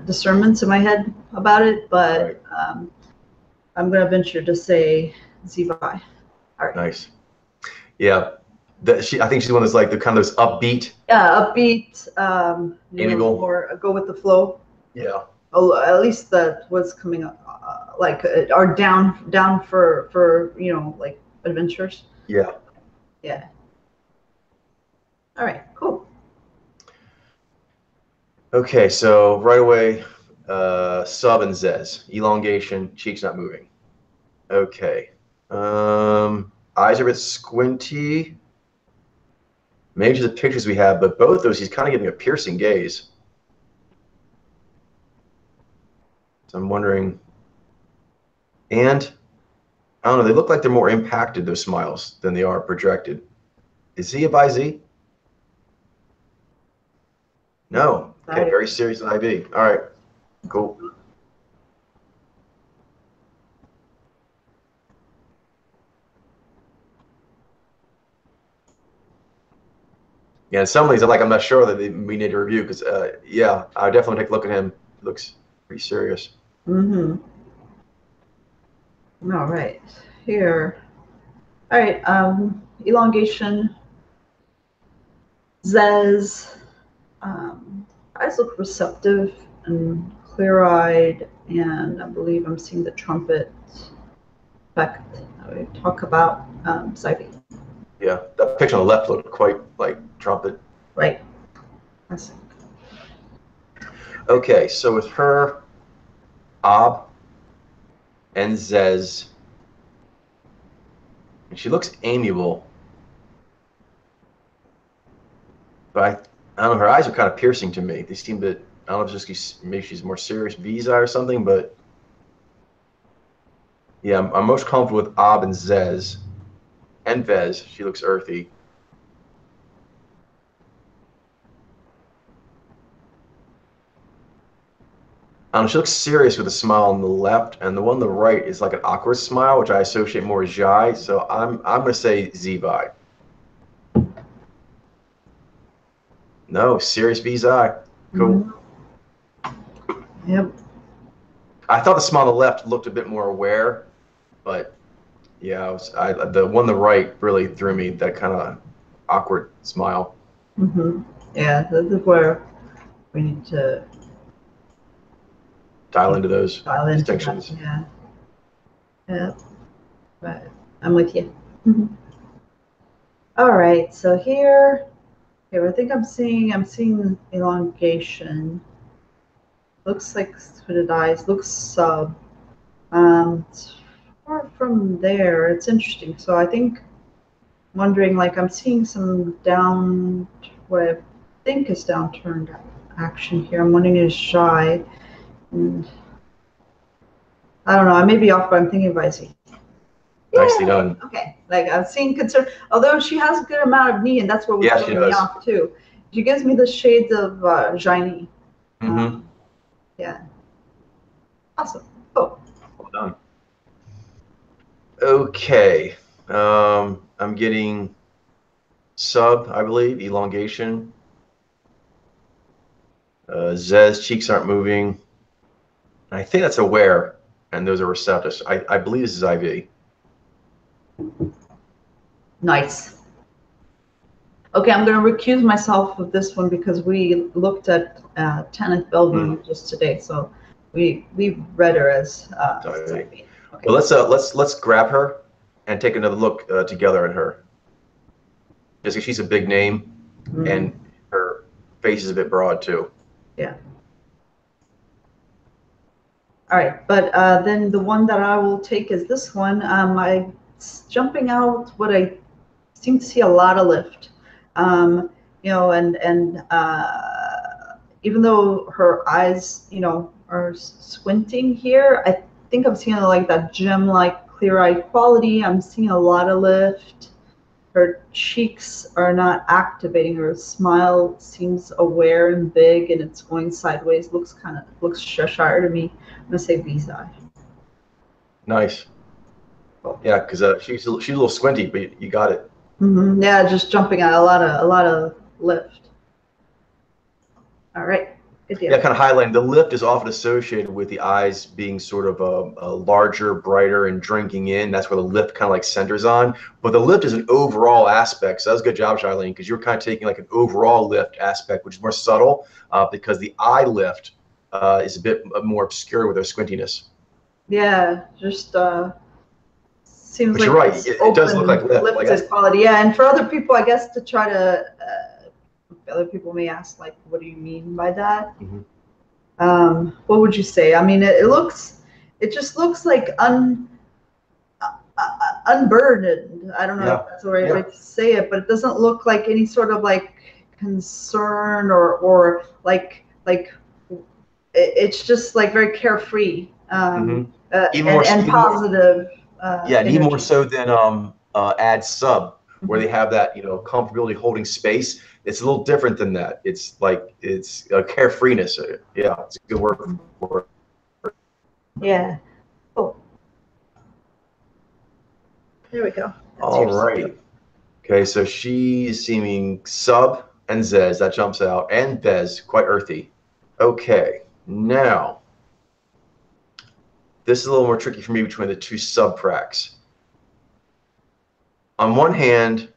discernments in my head about it. But Right. I'm gonna venture to say Zivi. All right. Nice. Yeah. I think she's one that's like the kind of those upbeat. Yeah, upbeat. Amiable. More go with the flow. Yeah. At least that was coming up, are down for like adventures. Yeah. Yeah. All right. Cool. Okay, so right away, sub and Zez. Elongation, cheeks not moving. Okay. Eyes are a bit squinty. Maybe just the pictures we have, but both those, he's kind of giving a piercing gaze. So I'm wondering, and I don't know, they look like they're more impacted, those smiles, than they are projected. Is he a by Z? No. Okay, very serious in IB. All right, cool. Yeah, in some ways, I'm not sure that we need to review because, yeah, I would definitely take a look at him. He looks pretty serious. Mm-hmm. All right. Here. All right. Elongation. Zez. Eyes look receptive and clear-eyed, and I believe I'm seeing the trumpet effect that we talk about. Zyvi. Yeah, that picture on the left looked quite like trumpet. Right. That's Okay, so with her, Ob and Zez, and she looks amiable, but I don't know, her eyes are kind of piercing to me. They seem to, I don't know if it's just maybe she's more serious Visa or something, but yeah, I'm most comfortable with Ob and Zez. And Vez, she looks earthy. I She looks serious with a smile on the left, and the one on the right is like an awkward smile, which I associate more with Zhai. So I'm gonna say Zibai. No, serious V Zai. Cool. Yep. I thought the smile on the left looked a bit more aware, but yeah, the one on the right really threw me. That kind of awkward smile. Yeah, this is where we need to Dial into those dial into that. distinctions. Yeah. Yeah. But I'm with you. All right. So here, I think I'm seeing elongation. Looks like hooded eyes. Looks sub. It's far from there. It's interesting. So I think wondering, like, I'm seeing some what I think is downturned action here. I'm wondering is shy, and I don't know. I may be off, but I'm thinking Visey. Nicely done. Okay, like I'm seeing concern. Although she has a good amount of knee, and that's what was throwing me off too. She gives me the shades of Jaini. Yeah. Awesome. Oh. Well done. Okay. I'm getting sub, I believe, elongation. Zez, cheeks aren't moving. I think that's aware, and those are receptors. I believe this is IV. Nice. Okay, I'm going to recuse myself of this one because we looked at Tanith Bellevue just today, so we read her as IV. Okay. Well, let's grab her and take another look together at her. Just because she's a big name, and her face is a bit broad too. Yeah. All right, but then the one that I will take is this one. Jumping out what I seem to see a lot of lift. You know, and even though her eyes, you know, are squinting here, I think I'm seeing like that gem-like clear-eyed quality. I'm seeing a lot of lift. Her cheeks are not activating. Her smile seems aware and big, and it's going sideways. Looks Cheshire to me. I'm gonna say Visa. Nice. Cool. Yeah, because she's a little squinty, but you got it. Yeah, just jumping at a lot of lift. All right. Good deal. Yeah, kind of highlighting. The lift is often associated with the eyes being sort of a larger, brighter, and drinking in. That's where the lift kind of like centers on. But the lift is an overall aspect. So that was a good job, Charlene, because you're kind of taking like an overall lift aspect, which is more subtle, because the eye lift is a bit more obscure with their squintiness. Yeah, just seems but like you're right. It does look like lift. Lifted quality. Yeah, and for other people, I guess to try to, other people may ask, like, what do you mean by that? What would you say? I mean, it just looks like unburdened. I don't know if that's the right way to say it, but it doesn't look like any sort of like concern or like it's just like very carefree and positive. Yeah, and even more so than ad sub, where they have that, you know, comfortability holding space. It's a little different than that. It's like it's a carefreeness. Yeah, it's a good word for it. Yeah. Oh. There we go. All right. Okay, so she's seeming sub and Zez. That jumps out. And Bez, quite earthy. Okay, now this is a little more tricky for me between the two sub pracs. On one hand,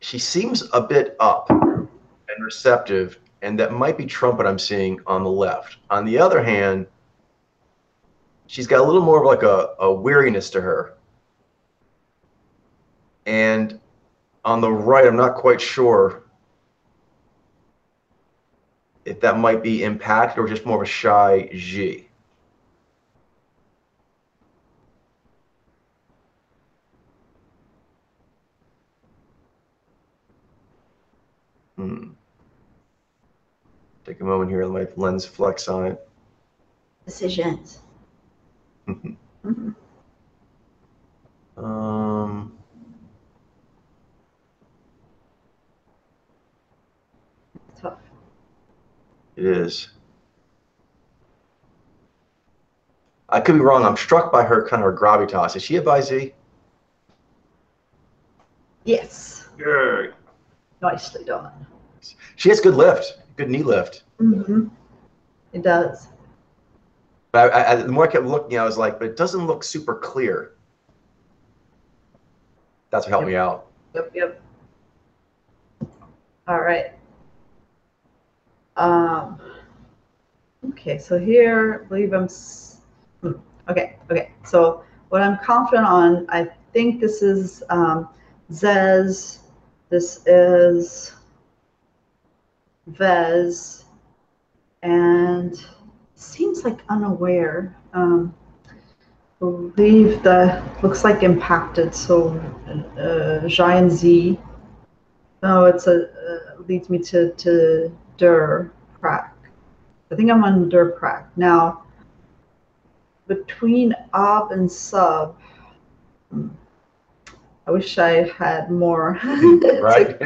she seems a bit up and receptive, and that might be trumpet I'm seeing on the left. On the other hand, she's got a little more of like a weariness to her. And on the right, I'm not quite sure if that might be impacted or just more of a shy G. Take a moment here, let my lens flex on it. Decisions. Tough. It is. I could be wrong. I'm struck by her kind of her gravitas. Is she a by Z? Yes. Yeah. Nicely done. She has good lift, good knee lift. Mm-hmm. It does. But the more I kept looking, I was like, but it doesn't look super clear. That's what helped Yep. me out. Yep, yep. All right. Um, okay, so here, I believe okay, okay. So what I'm confident on, I think this is Zez, this is Vez, and seems like unaware. Believe that looks like impacted, so Giant Z. No, it's leads me to Der Crack. I think I'm on Der Crack. Now, between ob and sub, I wish I had more. Right?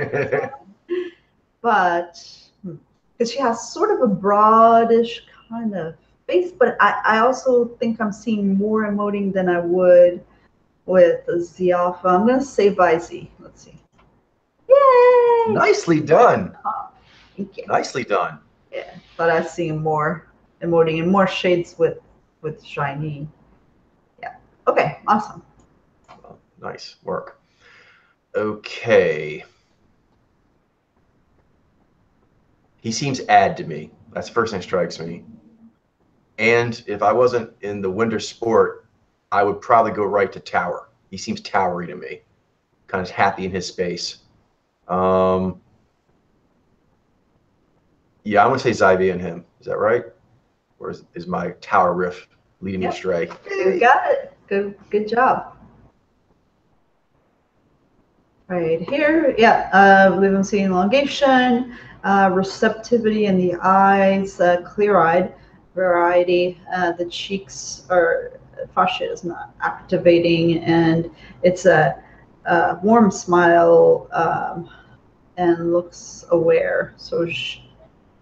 But because she has sort of a broadish kind of face, but I also think I'm seeing more emoting than I would with Z Alpha. I'm going to say by Z. Let's see. Yay! Nicely done. Thank you. Nicely done. Yeah, but I see more emoting and more shades with shiny. Yeah. Okay. Awesome. Well, nice work. Okay. He seems add to me. That's the first thing that strikes me. And if I wasn't in the winter sport, I would probably go right to tower. He seems towery to me. Kind of happy in his space. Yeah, I'm gonna say Zyvie and him. Is that right? Or is my tower riff leading me astray? You got it. Good job. Right here, yeah, I believe I'm seeing elongation, receptivity in the eyes, clear-eyed variety. The cheeks are fascia is not activating, and it's a warm smile and looks aware. So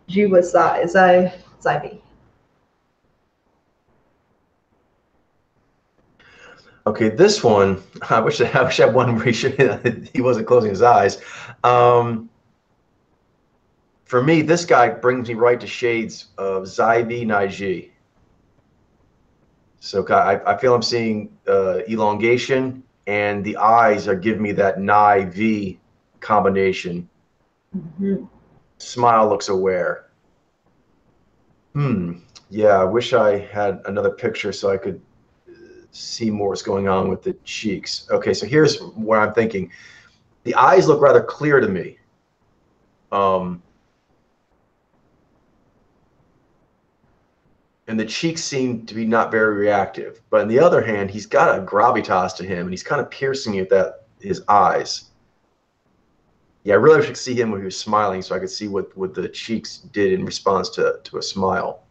G was Zyvie. Okay, this one, I wish I had one where he wasn't closing his eyes. For me, this guy brings me right to shades of Zyvie Naiji. So I feel I'm seeing elongation, and the eyes are giving me that Nai V combination. Mm-hmm. Smile looks aware. Yeah, I wish I had another picture so I could see more what's going on with the cheeks. Okay, so here's what I'm thinking. The eyes look rather clear to me. And the cheeks seem to be not very reactive. But on the other hand, he's got a gravitas to him, and he's kind of piercing you with his eyes. Yeah, I really wish I could see him when he was smiling so I could see what the cheeks did in response to a smile.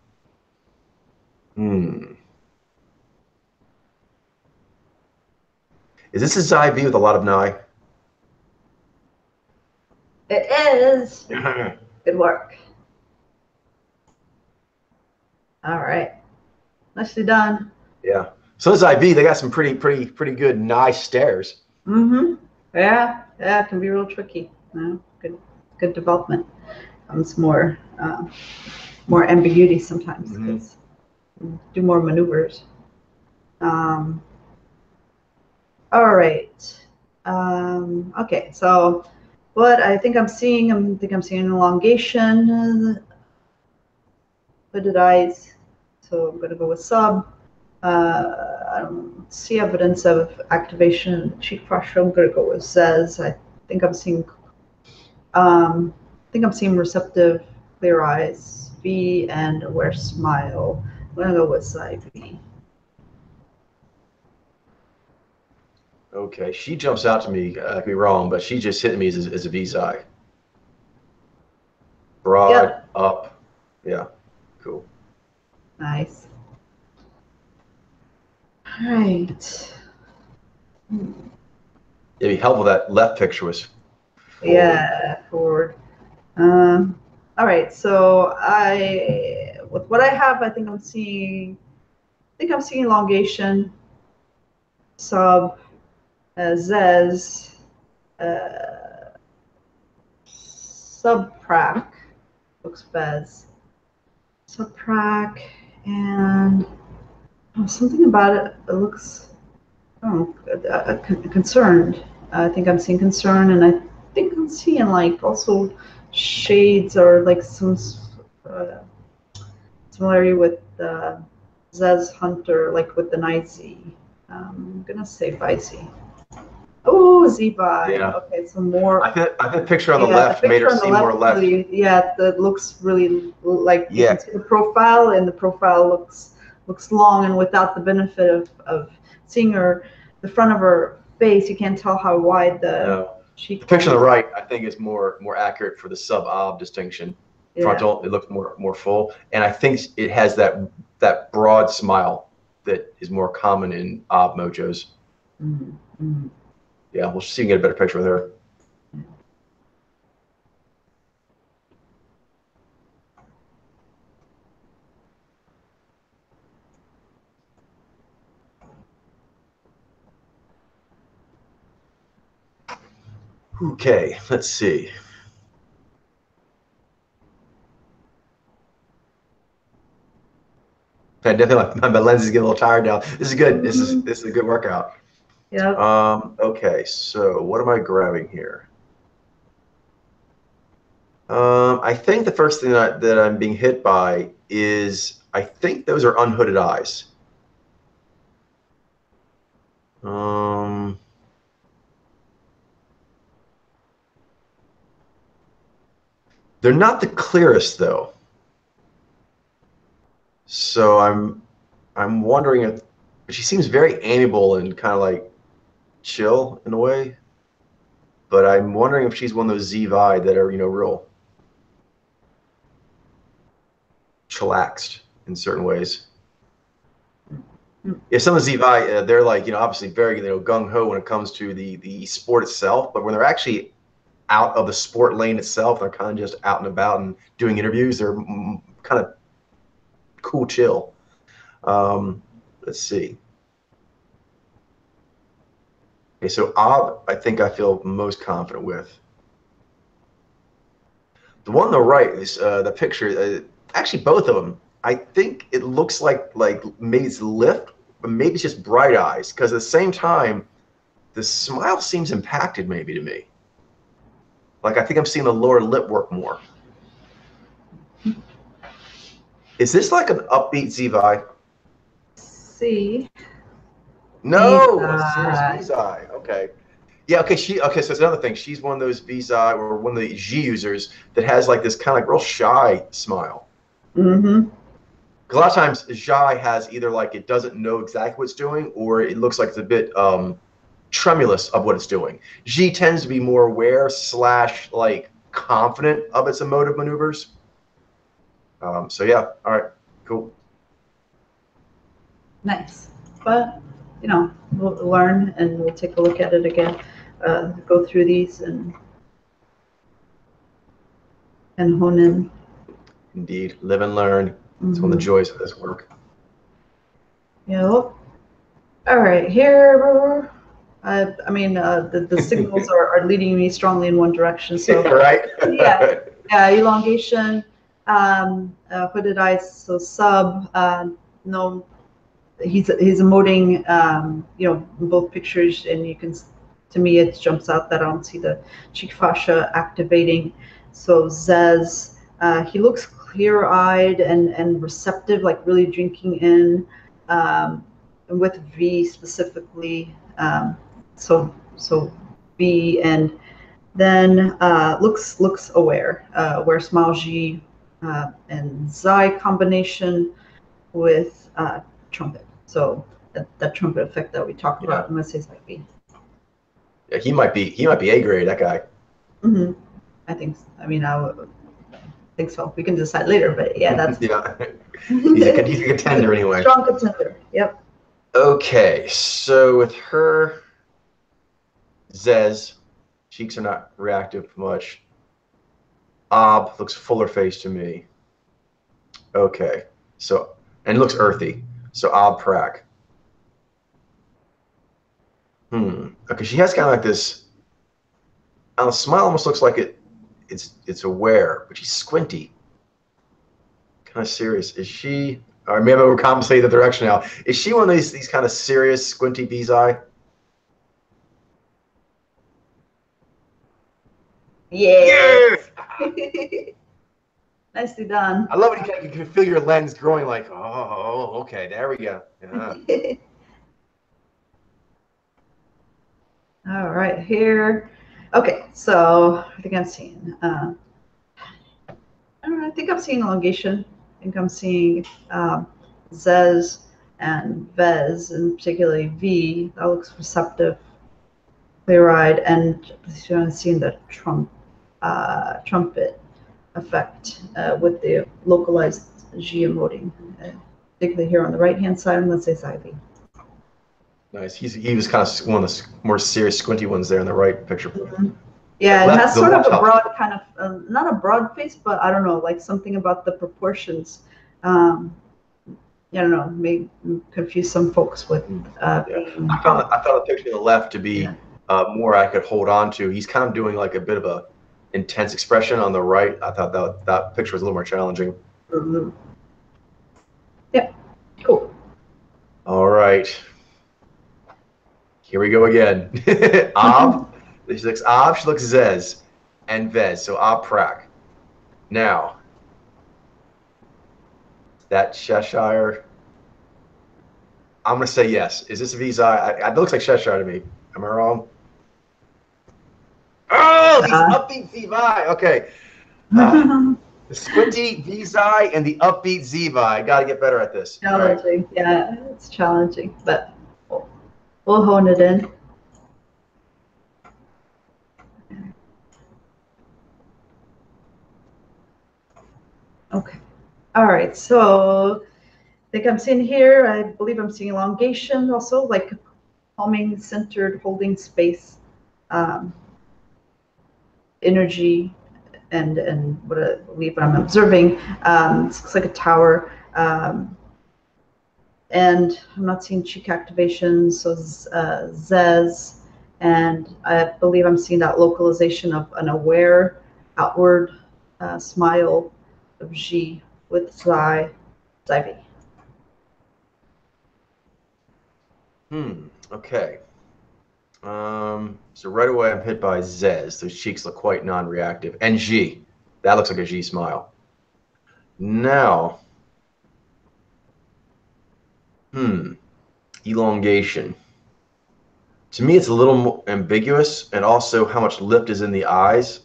Is this a Zyvie with a lot of Nai? It is. Good work. All right. Nicely done. Yeah. So this IV, they got some pretty good nice stares. Mm-hmm. Yeah, it can be real tricky. Good development. Comes more ambiguity sometimes because do more maneuvers. All right. Okay, so what I think I'm seeing, I'm seeing an elongation, hooded eyes. So I'm going to go with sub. I don't see evidence of activation in the cheek fascia. I'm going to go with Zez. I think I'm seeing receptive, clear eyes, V, and aware smile. I'm going to go with Zyvie. Okay, she jumps out to me. I could be wrong, but she just hit me as a V-Zy. Broad, up. Yeah, cool. Nice. All right. It'd be helpful that left picture was forward. Yeah, forward. All right, so with what I have, I think I'm seeing think I'm seeing elongation, sub, Zez, subprac, looks Bez, subprac, and something about it. It looks, oh, concerned. I think I'm seeing concern, and I think I'm seeing like also shades or like some uh, similarity with Zez Hunter, like with the Night Z. I'm gonna say Vizy. Oh, Z-Buy. Yeah. Okay, so more. I think the picture on the Yeah, left the made her picture on the seem more left. really, yeah, that looks really like you Yeah. can see the profile, and the profile looks long, and without the benefit of seeing her, the front of her face, you can't tell how wide the No. The cheekbone picture on the is. right, I think, is more accurate for the sub-ob distinction. Yeah. Frontal, it looks more full, and I think it has that broad smile that is more common in ob mojos. Mm-hmm. Mm-hmm. Yeah, we'll see if we can get a better picture of her. Okay, let's see. I definitely my lens is getting a little tired now. This is good. This is a good workout. Yeah. Okay, so what am I grabbing here? I think the first thing that I'm being hit by is I think those are unhooded eyes. They're not the clearest though. So I'm wondering if she seems very amiable and kind of like chill in a way, but I'm wondering if she's one of those Z-Vi that are, real chillaxed in certain ways. Yeah, some of the Z-Vi, they're like, obviously very, gung-ho when it comes to the sport itself, but when they're actually out of the sport lane itself, they're kind of just out and about and doing interviews. They're kind of cool, chill. Let's see. Okay, so Ob, I think I feel most confident with. The one on the right is the picture. Actually, both of them. I think it looks like maybe it's lift, but maybe it's just bright eyes. Because at the same time, the smile seems impacted maybe to me. Like I think I'm seeing the lower lip work more. Is this like an upbeat Z-Vi? See. No, a serious V-Zi. Okay. Yeah, okay, okay, so it's another thing. She's one of those V-Zi or one of the G users that has like this kind of like real shy smile. Mm-hmm. Because a lot of times Jai has either like it doesn't know exactly what it's doing or it looks like it's a bit tremulous of what it's doing. G tends to be more aware / like confident of its emotive maneuvers. So yeah, all right, cool. Nice. But, we'll learn and we'll take a look at it again, go through these and hone in. Indeed, live and learn. It's one of the joys of this work. Yep. All right, here, I mean, the signals are leading me strongly in one direction. So, right? yeah, elongation, hooded eyes, so sub, no, he's emoting, in both pictures, and you can, to me, it jumps out that I don't see the cheek fascia activating. So Zez, he looks clear-eyed and receptive, like really drinking in. With V specifically, so V, and then looks aware, where smile G and Xi combination with trumpet. So that trumpet effect that we talked about, I'm gonna say it's like V. Yeah, he might be A grade, that guy. Mm-hmm. I think. I mean, I think so. We can decide later, but yeah, that's yeah. He's a contender anyway. Strong contender. Yep. Okay, so with her, Zez, cheeks are not reactive much. Ob looks fuller face to me. Okay, so and it looks earthy. So Ob Prak. Okay, she has kind of like this. The smile almost looks like it's aware, but she's squinty. Kind of serious. Is she? Or maybe we're compensating the direction now. Is she one of these kind of serious squinty bee's eye? Yeah. Yeah! Nicely done. I love it. You can feel your lens growing. Like, oh, okay, there we go. Yeah. All right, here. Okay, so I think I'm seeing. I don't know. I think I'm seeing elongation. I think I'm seeing Zez and Vez, and particularly V. That looks receptive, clear-eyed, and I'm seeing the trumpet effect with the localized G emoting, particularly here on the right-hand side. And let's say side V. Nice. He was kind of one of the more serious squinty ones there in the right picture. Mm-hmm. Yeah, it has sort of a broad kind of, not a broad face, but I don't know, like something about the proportions. I don't know, may confuse some folks with. I found the picture on the left to be more I could hold on to. He's kind of doing like a bit of a intense expression on the right. I thought that picture was a little more challenging. Mm-hmm. Yeah, cool. All right. Here we go again. Ob. She looks Ob, she looks Zez, and Vez. So Ob Prak. Now, that Cheshire. I'm going to say yes. Is this a V's eye? It looks like Cheshire to me. Am I wrong? Oh, these upbeat V's eye. Okay. The squinty V's eye and the upbeat Z eye. Got to get better at this. Challenging. Right. Yeah, it's challenging, but we'll hone it in. Okay. All right. So I think I'm seeing here, I believe I'm seeing elongation also, like calming, centered, holding space, energy, and what I believe I'm observing. It looks like a tower. And I'm not seeing cheek activation, so Zez, and I believe I'm seeing that localization of an aware outward smile of G with Zai, V. Okay. So right away I'm hit by Zez. Those cheeks look quite non-reactive. And G. That looks like a G smile. Now, elongation. To me, it's a little more ambiguous, and also how much lift is in the eyes.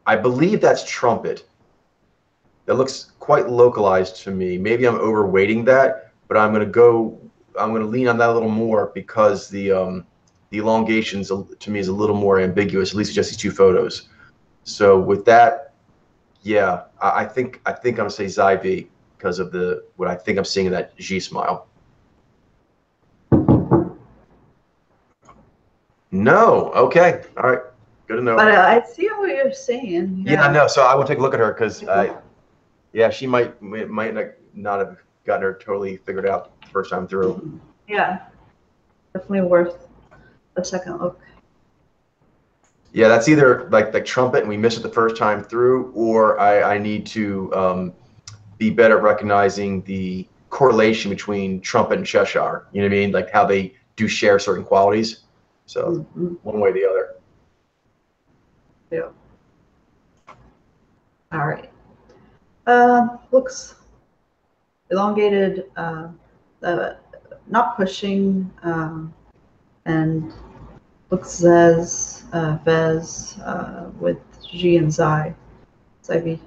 I believe that's trumpet. That looks quite localized to me. Maybe I'm overweighting that, but I'm going to lean on that a little more because the elongations to me is a little more ambiguous, at least just these two photos. So with that, yeah, I think I'm going to say Zyv because of what I think I'm seeing in that G smile. No. Okay. All right. Good to know. But I see what you're saying. Yeah, I know. So I will take a look at her because, yeah, she might not have gotten her totally figured out the first time through. Yeah, definitely worth a second look. Yeah, that's either like the trumpet and we missed it the first time through, or I need to be better at recognizing the correlation between trumpet and Cheshire. You know what I mean? Like how they do share certain qualities. So one way or the other. Yeah. All right. Looks elongated, not pushing, and looks as Vez with G and Zai. Zai.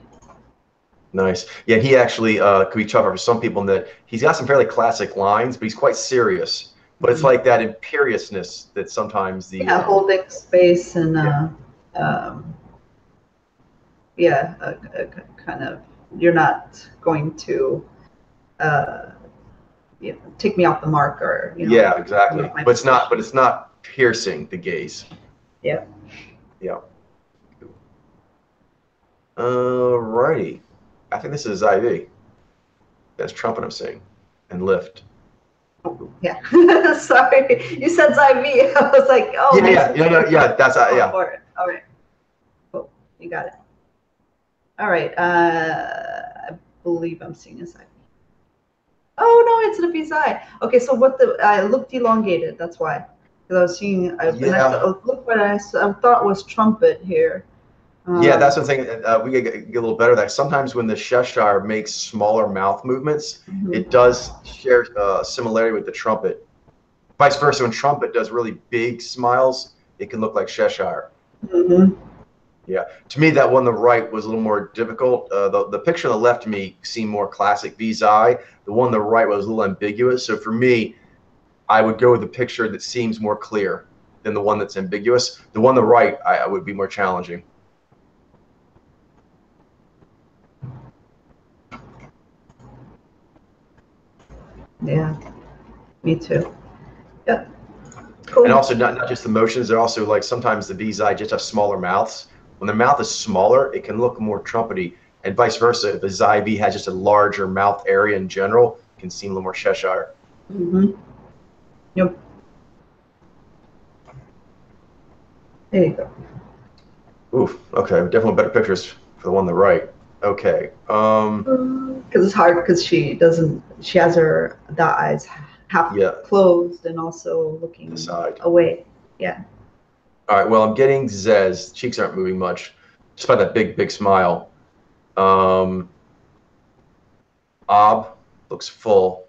Nice. Yeah, he actually could be tougher for some people in that he's got some fairly classic lines, but he's quite serious. But it's like that imperiousness that sometimes the holding space and kind of you're not going to take me off the mark or yeah, exactly. But it's not piercing the gaze. Yeah. Yeah. Alrighty. I think this is IV. That's trumpet I'm seeing, and lift. Yeah. Sorry, you said IV. I was like, oh, Yeah. That's yeah. For it. All right. Cool. You got it. All right. I believe I'm seeing a IV. Oh no, it's an VSI. Okay, so what the I looked elongated. That's why, because I was seeing. Look what I thought was trumpet here. Yeah, that's one thing. We get a little better at that. Sometimes when the Cheshire makes smaller mouth movements, it does share similarity with the trumpet. Vice versa, when trumpet does really big smiles, it can look like Cheshire. Yeah, to me, that one on the right was a little more difficult. The picture on the left to me seemed more classic VSI. The one on the right was a little ambiguous. So for me, I would go with the picture that seems more clear than the one that's ambiguous. The one on the right, I would be more challenging. Yeah, me too. Yep. Cool. And also not just the motions, they're also like sometimes the VSI just have smaller mouths. When the mouth is smaller, it can look more trumpety, and vice versa. If the XIV has just a larger mouth area in general, it can seem a little more Cheshire. Yep. There you go. Oof. Okay, definitely better pictures for the one on the right. Okay. Because it's hard because she has the eyes half closed and also looking away. Yeah. All right. Well, I'm getting Zez. Cheeks aren't moving much, despite that big smile. Ob looks full.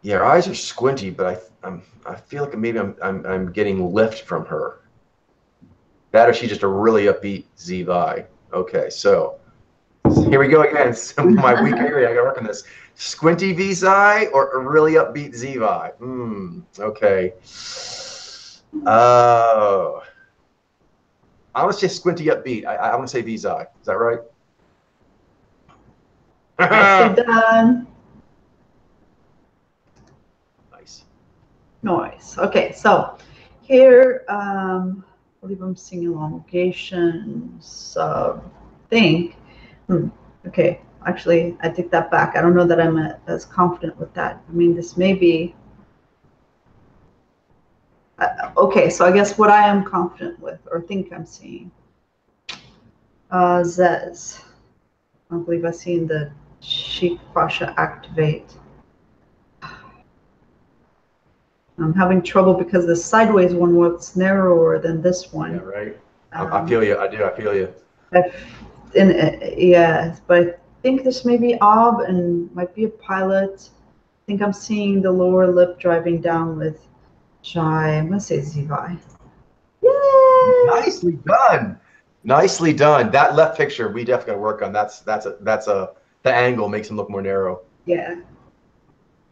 Yeah, her eyes are squinty, but I feel like maybe I'm getting lift from her. That or she's just a really upbeat Zivi. Okay, so here we go again. So my weak area, I gotta work on this. Squinty VSI or a really upbeat Zivi? Okay. I want to say squinty upbeat. I want to say VSI. Is that right? Nicely done. Nice. Okay, so here, I believe I'm seeing elongation sub think. Okay, actually, I take that back. I don't know that I'm as confident with that. I mean, this may be. Okay, so I guess what I am confident with or think I'm seeing. Zez. I believe I've seen the cheek fascia activate. I'm having trouble because the sideways one was narrower than this one. Yeah, right. I feel you. I do. I feel you. Yeah, but I think this may be Ob and might be a pilot. I think I'm seeing the lower lip driving down with Jai. I'm gonna say Zivi. Yay! Nicely done. Nicely done. That left picture we definitely got to work on. The angle makes him look more narrow. Yeah.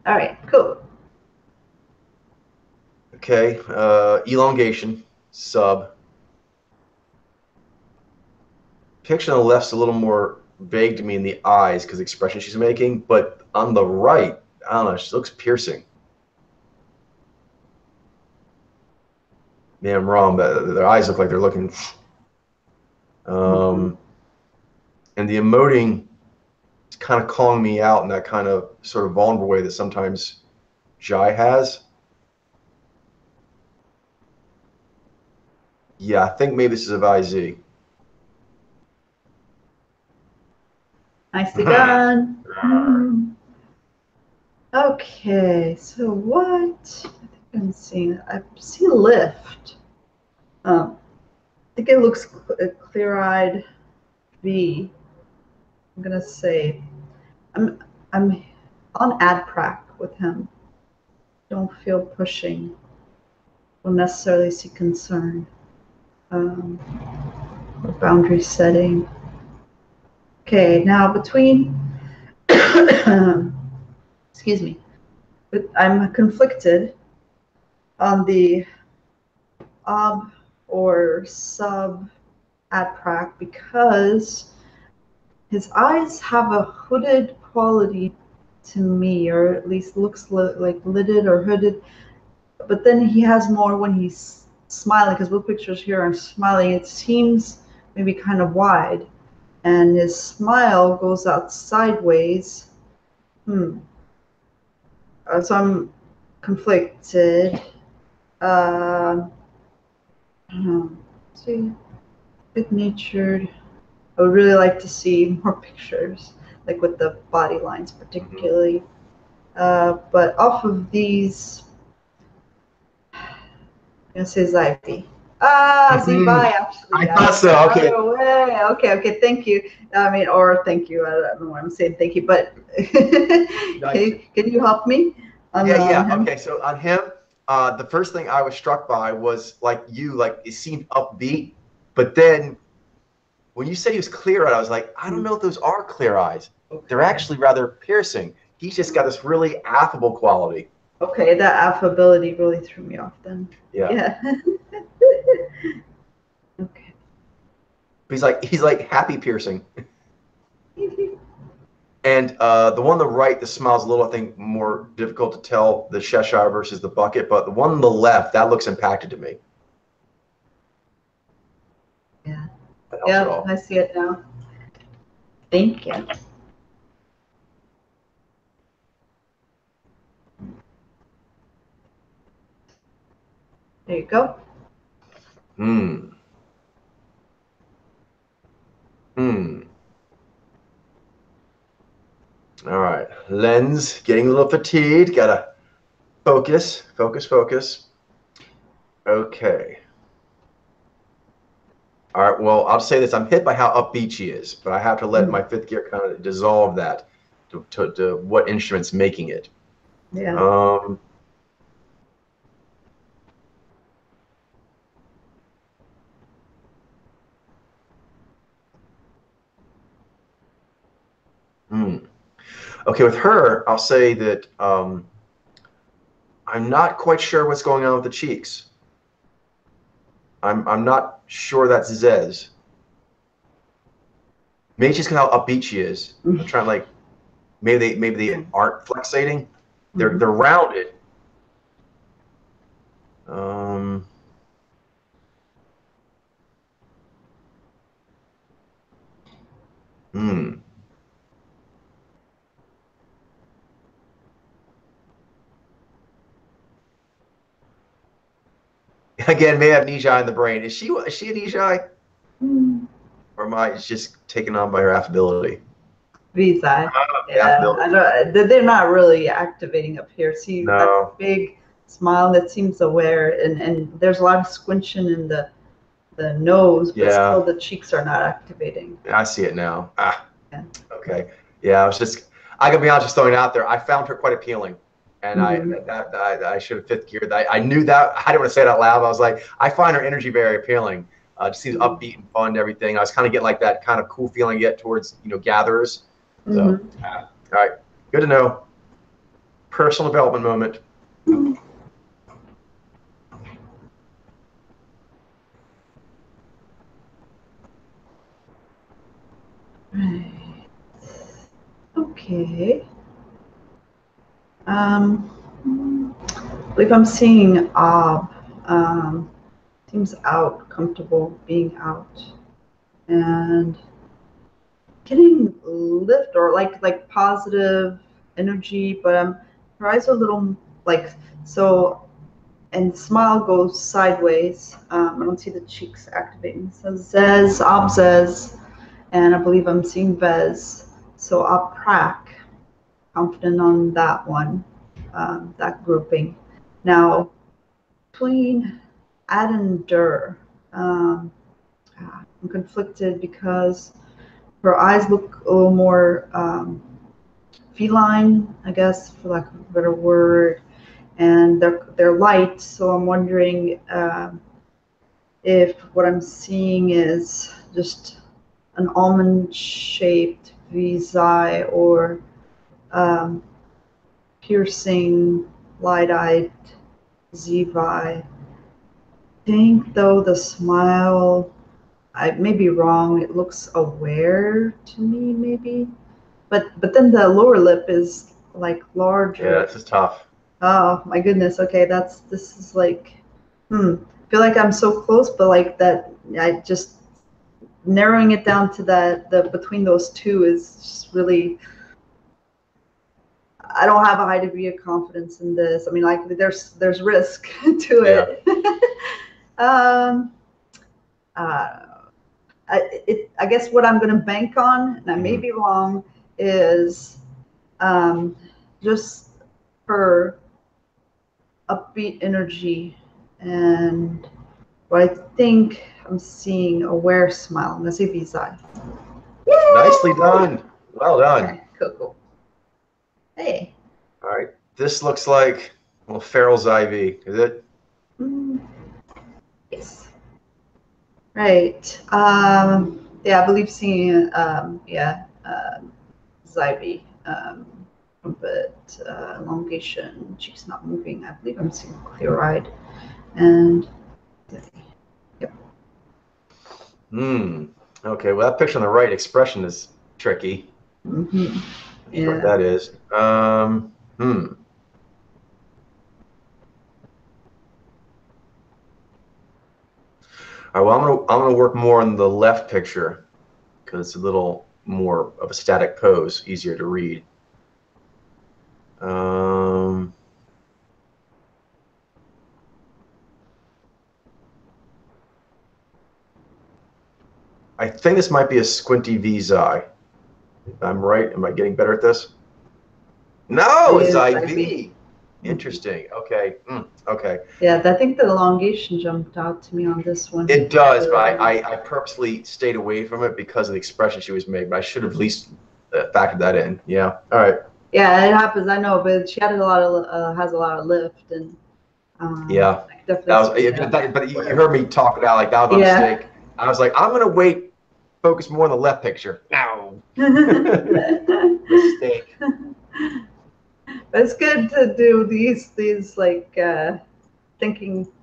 All right. Cool. Okay. Elongation sub. Picture on the left's a little more vague to me in the eyes because the expression she's making, but on the right, I don't know, she looks piercing. Yeah, I'm wrong, but their eyes look like they're looking. And the emoting is kind of calling me out in that kind of sort of vulnerable way that sometimes Jai has. Yeah, I think maybe this is a VIZ. Nicely done. Okay, so what? I think I'm seeing. I see lift. I think it looks clear-eyed V. I'm gonna say I'm on ad prac with him. Don't feel pushing. Don't necessarily see concern. Or boundary setting. Okay, now between excuse me, but I'm conflicted on the ob or sub ad prac because his eyes have a hooded quality to me, or at least looks like lidded or hooded. But then he has more when he's smiling, because both pictures here I'm smiling, it seems maybe kind of wide, and his smile goes out sideways. So I'm conflicted. I don't know. See, good-natured. I would really like to see more pictures, like with the body lines particularly. But off of these, I'm gonna say Zybe. Zibai, actually. I thought so. Okay. Oh, way. Okay. Thank you. I mean, or thank you. I don't know why I'm saying thank you, but can you help me? Yeah. Him? Okay. So on him, the first thing I was struck by was like it seemed upbeat, but then when you said he was clear-eyed, I was like, I don't know if those are clear eyes. Okay. They're actually rather piercing. He's just got this really affable quality. Okay, that affability really threw me off then. Yeah. Okay. He's like happy piercing. And the one on the right, the smile's a little, I think, more difficult to tell, the Cheshire versus the bucket, but the one on the left, that looks impacted to me. Yeah. Yeah, I see it now. Thank you. There you go. All right. Lens getting a little fatigued. Gotta focus. Okay. All right. Well, I'll say this. I'm hit by how upbeat she is, but I have to let my fifth gear kind of dissolve that to what instrument's making it. Yeah. Okay, with her, I'll say that I'm not quite sure what's going on with the cheeks. I'm not sure that's Zez. Maybe she's kind of how upbeat she is. I'm trying to maybe they aren't flexating. They're rounded. Again, may have Nijai in the brain. Is she a Nijai? Or am I just taken on by her affability? Visa. They're not really activating up here. See that big smile that seems aware, and there's a lot of squinching in the nose, but still the cheeks are not activating. I see it now. Okay. Yeah, I gotta be honest, just throwing it out there. I found her quite appealing. And I should have fifth geared. I knew that. I didn't want to say it out loud. But I was like, I find her energy very appealing. Just seems upbeat and fun and everything. I was kind of getting like that kind of cool feeling you get towards gatherers. So, all right, good to know. Personal development moment. Right. Okay. I believe I'm seeing Ob. Seems out, comfortable being out, and getting lift or like positive energy, but her eyes are a little so, and smile goes sideways. I don't see the cheeks activating. So Zez, Ob Zez, and I believe I'm seeing Vez. So Ob Prak, confident on that one, that grouping. Now, between Ad and Dur, I'm conflicted because her eyes look a little more feline, I guess, for lack of a better word, and they're light. So I'm wondering if what I'm seeing is just an almond-shaped Vizai or piercing, light-eyed Zivi. I think though the smile, I may be wrong, it looks aware to me maybe, but then the lower lip is like larger. Yeah, this is tough. Oh my goodness. Okay, this is like feel like I'm so close, but like that, I just narrowing it down to that the between those two is just really. I don't have a high degree of confidence in this. I mean, like there's risk to Yeah. it. um, uh, I guess what I'm going to bank on, and I may be wrong, is um, just her upbeat energy and what I think I'm seeing aware smile. I'm going to say Vizai. Nicely done. Well done. Okay, cool. Hey. All right. This looks like, well, Farrell's IV. Is it? Yes. Right. Yeah, I believe seeing, Zybe, but elongation, cheeks not moving. I believe I'm seeing clear-eyed, and yep. Okay. Well, that picture on the right, expression is tricky. Mm-hmm. Not sure what that is. All right. Well, I'm gonna work more on the left picture because it's a little more of a static pose, easier to read. I think this might be a squinty V's eye. If I'm right, am I getting better at this? No, it's IV. Interesting. Okay. Okay. Yeah, I think the elongation jumped out to me on this one. It does, but I purposely stayed away from it because of the expression she was made. But I should have at least factored that in. Yeah. All right. Yeah, it happens. I know, but she had a lot of has a lot of lift, and yeah, that was. But you heard me talk about like that was a mistake. I was like, I'm gonna wait, focus more on the left picture. No. Mistake. It's good to do these like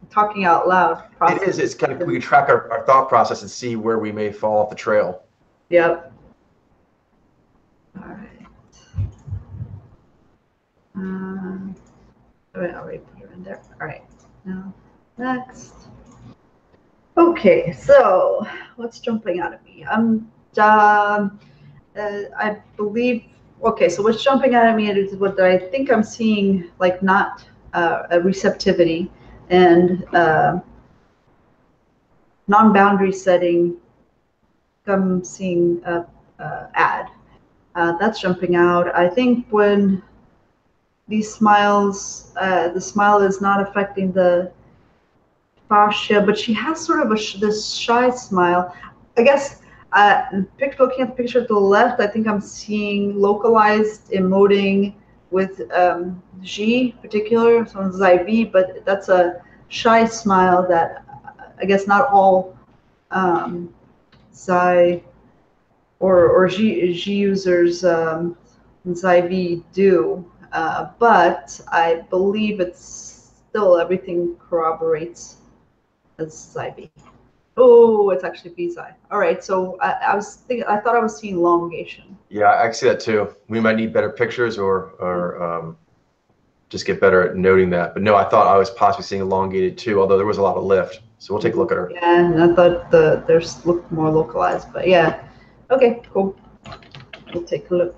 talking out loud process. It is. It's kind of, we can track our thought process and see where we may fall off the trail. Yep. All right. I already put her in there. All right. Now, next. Okay, so what's jumping out at me? I believe. Okay, so what's jumping out at me is what I think I'm seeing, like not a receptivity and non-boundary setting. I'm seeing ad. That's jumping out. I think when these smiles, the smile is not affecting the fascia, but she has sort of this shy smile. I guess looking at the picture to the left, I think I'm seeing localized emoting with G particular, someone's IV, but that's a shy smile that I guess not all Xi or G users XIV do, but I believe it's still everything corroborates as XIV. Oh, it's actually VZI. All right, so I thought I was seeing elongation. Yeah, I see that too. We might need better pictures or just get better at noting that. But no, I thought I was possibly seeing elongated too, although there was a lot of lift. So we'll take a look at her. Yeah, and I thought theirs looked more localized, but yeah. Okay, cool. We'll take a look.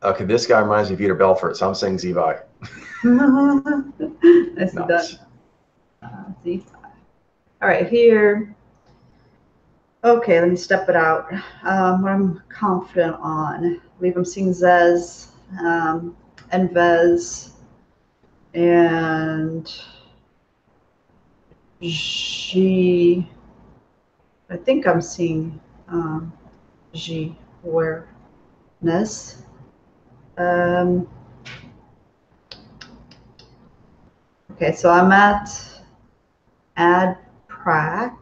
Okay, this guy reminds me of Peter Belfort, so I'm saying Zevi. Nicely done. Zevi. All right, here. Okay, let me step it out. What I'm confident on. I believe I'm seeing Zez and Vez and G. I think I'm seeing G awareness. Okay, so I'm at add prac,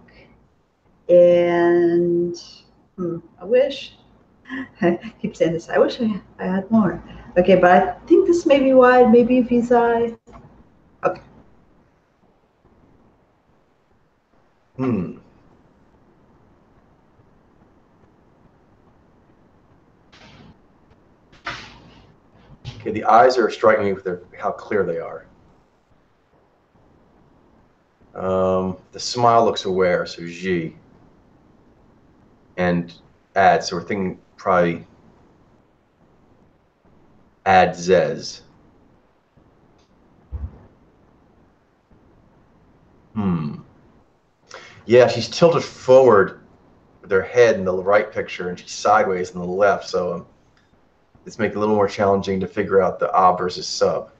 and I wish, I keep saying this, I wish I had more. Okay, but I think this may be wide, maybe Vizai. Okay. the eyes are striking me with how clear they are. The smile looks aware, so G. And add, so we're thinking probably add Zez. Yeah, she's tilted forward with her head in the right picture, and she's sideways in the left, so it's making it a little more challenging to figure out the ob versus sub.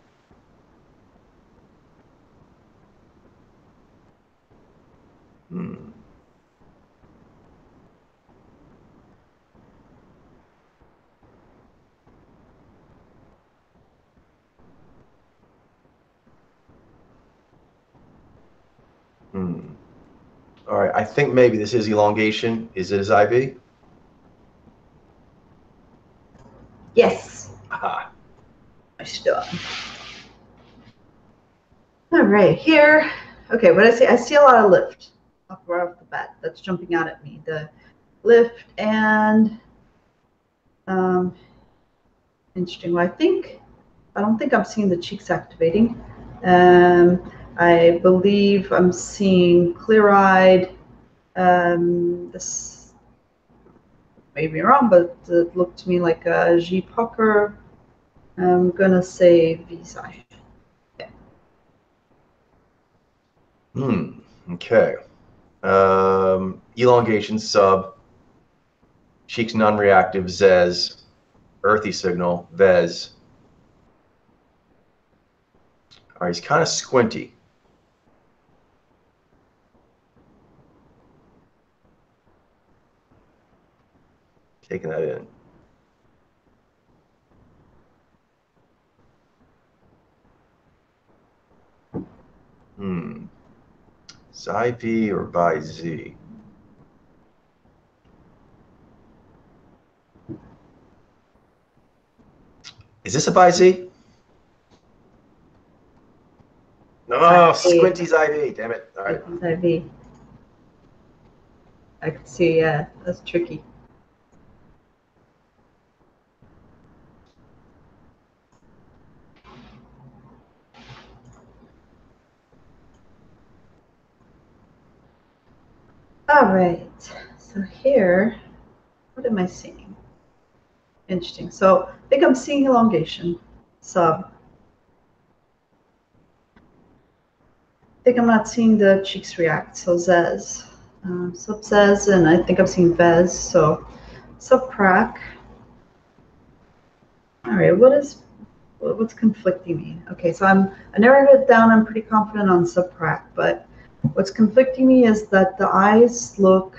All right, I think maybe this is elongation. Is it as IV? Yes. Aha. Nice job. All right, here. Okay, what I see a lot of lift right off the bat. That's jumping out at me. The lift and interesting. Well, I don't think I'm seeing the cheeks activating. I believe I'm seeing clear-eyed. This may be wrong, but it looked to me like a G pucker. I'm gonna say Visai. Okay. Elongation sub. Cheeks non-reactive Zez. Earthy signal Vez. All right, he's kind of squinty. Taking that in. Xi V or by Z? Is this a by Z? No, Squinty's IV. Damn it. All right. IV. I can see, yeah, that's tricky. All right, so here, what am I seeing? Interesting. So I think I'm seeing elongation, sub. I think I'm not seeing the cheeks react, so Zez. Sub Zez, and I think I'm seeing Vez, so sub prac. All right, what's conflicting me? Okay, so I narrowed it down. I'm pretty confident on sub prac, but what's conflicting me is that the eyes look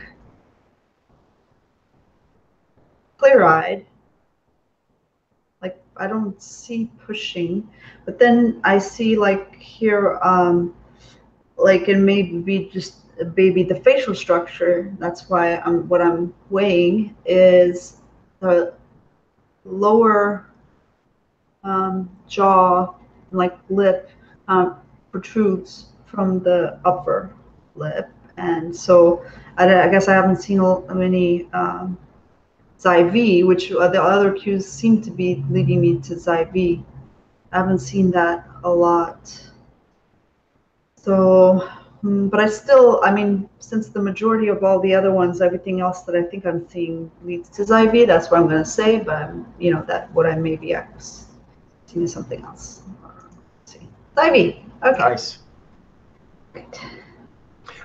clear-eyed. Like I don't see pushing, but then I see like here, like it may be just maybe the facial structure. That's why what I'm weighing is the lower jaw, like lip, protrudes from the upper lip, and so I guess I haven't seen many Xi-V, which the other cues seem to be leading me to Xi-V. I haven't seen that a lot. So, but I mean, since the majority of all the other ones, everything else that I think I'm seeing leads to Xi-V, that's what I'm going to say, but you know, that what I may be seeing something else. Let's see. Xi-V. Okay. Nice. Great.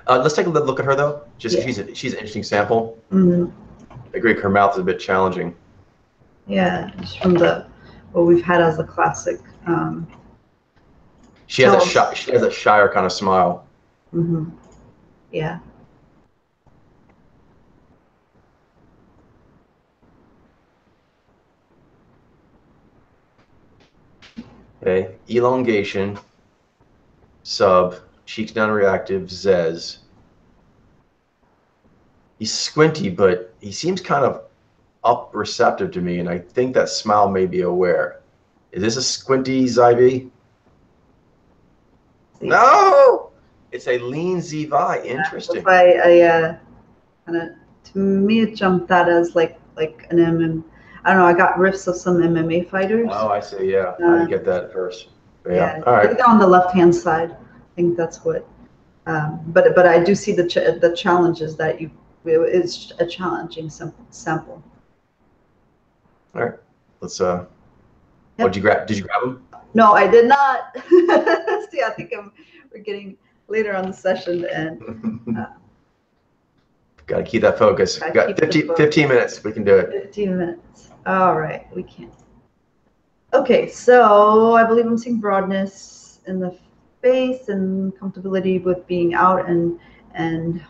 Let's take a look at her though. Just Yeah. she's an interesting sample. Mm-hmm. I agree. Her mouth is a bit challenging. Yeah, just from what we've had as a classic. She has a shyer kind of smile. Mm-hmm. Yeah. Okay, elongation, sub, cheeks non-reactive, Zez. He's squinty, but he seems kind of up receptive to me, and I think that smile may be aware. Is this a squinty Xi-V? No! It's a lean Zvi. Interesting. I kind of, to me, it jumped out as like an M, and I don't know. I got riffs of some MMA fighters. Oh, I see. Yeah, I didn't Um, get that at first. But yeah. yeah, All I right. think they're on the left-hand side. I think that's what. But I do see the challenges that you. It's a challenging sample. All right. Let's. Yep. What'd you grab? Did you grab them? No, I did not. See, I think we're getting later on the session, and Got to keep that focus. gotta Got keep the 15, focus. 15 minutes. We can do it. 15 minutes. All right, we can. Okay, so I believe I'm seeing broadness in the face and comfortability with being out and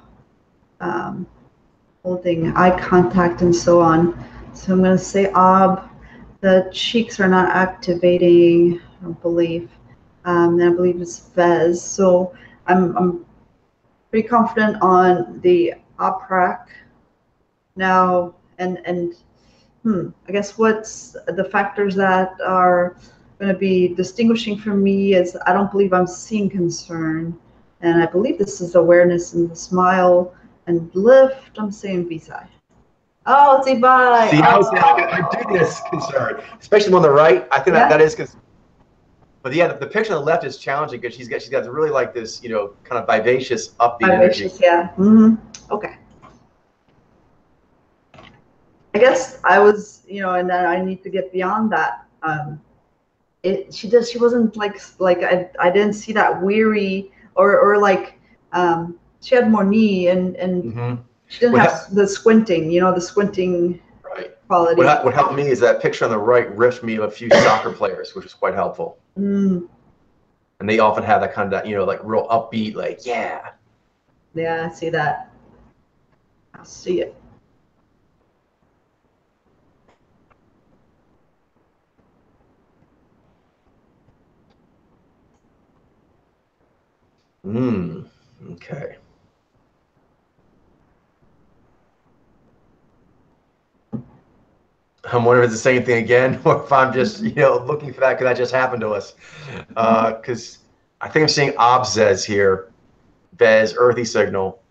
um, holding eye contact and so on. So I'm going to say ob. The cheeks are not activating, I don't believe. And I believe it's Vez. So I'm pretty confident on the OPRAC now. And I guess what's the factors that are going to be distinguishing for me is I don't believe I'm seeing concern. And I believe this is awareness in the smile and lift. I'm saying Visai. Oh, Zibai. See, I do this concern, especially the one on the right. I think that is concern. But yeah, the picture on the left is challenging because she's got really like this, kind of vivacious, upbeat energy. Yeah. Okay. I guess I was, and then I need to get beyond that. She wasn't like I didn't see that weary or like she had more knee and she didn't have the squinting, the squinting quality. What helped me is that picture on the right riffed me of a few soccer players, which was quite helpful. And they often have that kind of like real upbeat, like yeah. Yeah, I see that. I see it. Okay. I'm wondering if it's the same thing again, or if I'm just, looking for that because that just happened to us. Because I think I'm seeing Obzez here, Vez, earthy signal.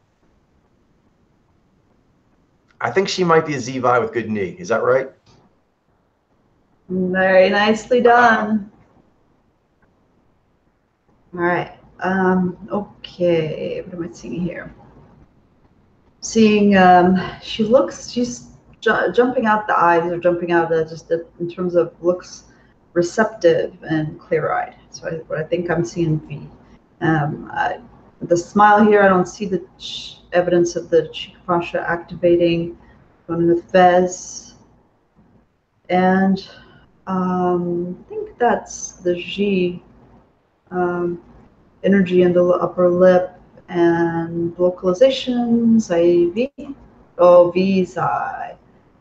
I think she might be a Zivi with good knee. Is that right? Very nicely done. All right. Okay. What am I seeing here? Seeing she's jumping out the eyes, or jumping out just in terms of looks receptive and clear-eyed. So I think I'm seeing V. The smile here, I don't see the evidence of the cheek fascia activating. Going with Vez. And I think that's the G energy in the upper lip and localizations, IV. Oh, Visi.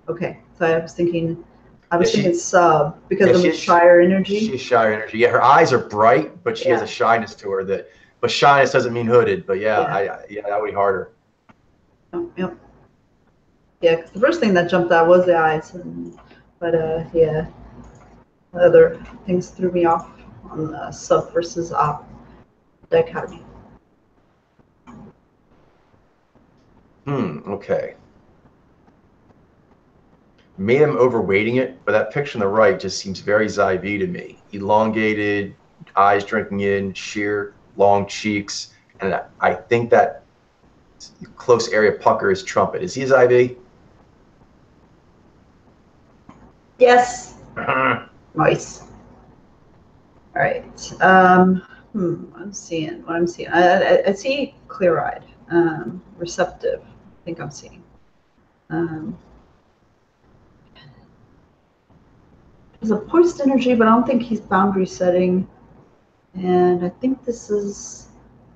Okay, so I was thinking sub because of the shyer energy. She's shyer energy. Yeah, her eyes are bright, but she has a shyness to her but shyness doesn't mean hooded. But that would be harder. Yep. Yeah, because the first thing that jumped out was the eyes, but other things threw me off on the sub versus op dichotomy. Okay. Maybe I'm overweighting it, but that picture on the right just seems very Zyv to me. Elongated, eyes drinking in, sheer, long cheeks, and I think that close area pucker is trumpet. Is he a Zyv? Yes. Nice. All right. I'm seeing what I'm seeing. I see clear-eyed, receptive. I think I'm seeing. There's a poised energy, but I don't think he's boundary setting. And I think this is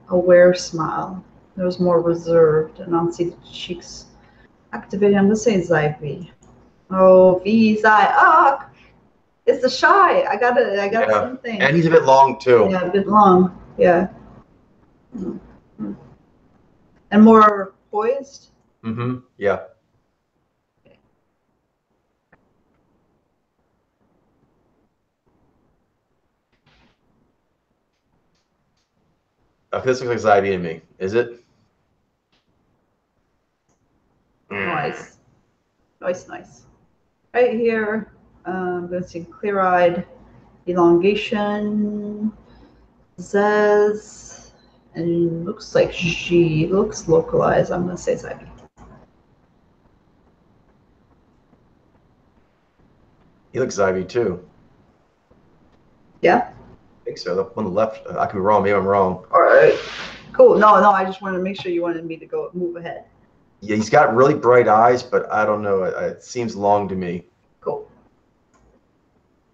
aware smile. It was more reserved, and I don't see the cheeks activating. I'm gonna say Zyv. Oh, V Zy. Oh, it's the shy. I got something. And he's a bit long too. Yeah, a bit long. Yeah. And more poised. Yeah. Okay, this looks like Zyv to me. Is it? Nice. Nice. Right here, I'm going to see clear-eyed elongation, Zez, and looks like she looks localized. I'm going to say Zybe. He looks Ivy too. Yeah? I think so. On the left, I could be wrong. Maybe I'm wrong. All right. Cool. No, I just wanted to make sure you wanted me to move ahead. Yeah, he's got really bright eyes, but I don't know. It seems long to me. Cool.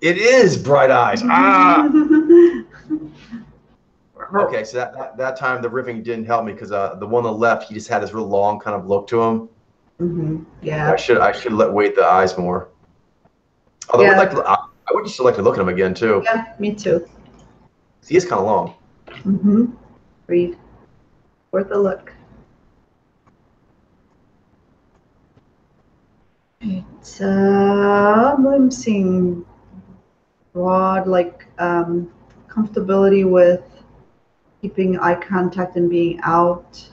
It is bright eyes. Ah. Okay, so that time the riffing didn't help me because the one on the left, he just had this real long kind of look to him. Yeah. I should let weight the eyes more. Although yeah. I would just like to look at him again too. Yeah, me too. He is kind of long. Read. Worth a look. Right. I'm seeing broad, like comfortability with keeping eye contact and being out,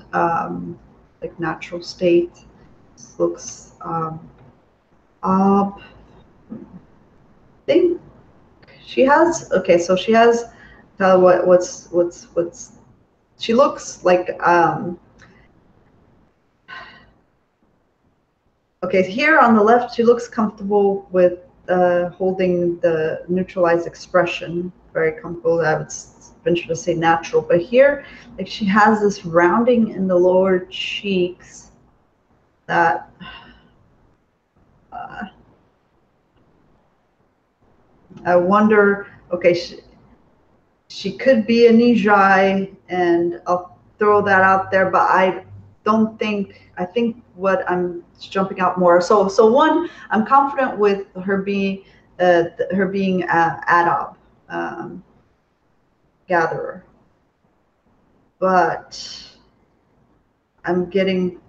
like natural state. This looks up. I think she has. Okay, so she has. What's she looks like. Okay, here on the left, she looks comfortable with holding the neutralized expression. Very comfortable. I would venture to say natural. But here, like she has this rounding in the lower cheeks that I wonder. Okay, she could be a Nijai, and I'll throw that out there. But I don't think. I think what I'm jumping out more. So one, I'm confident with her being Adab, gatherer, but I'm getting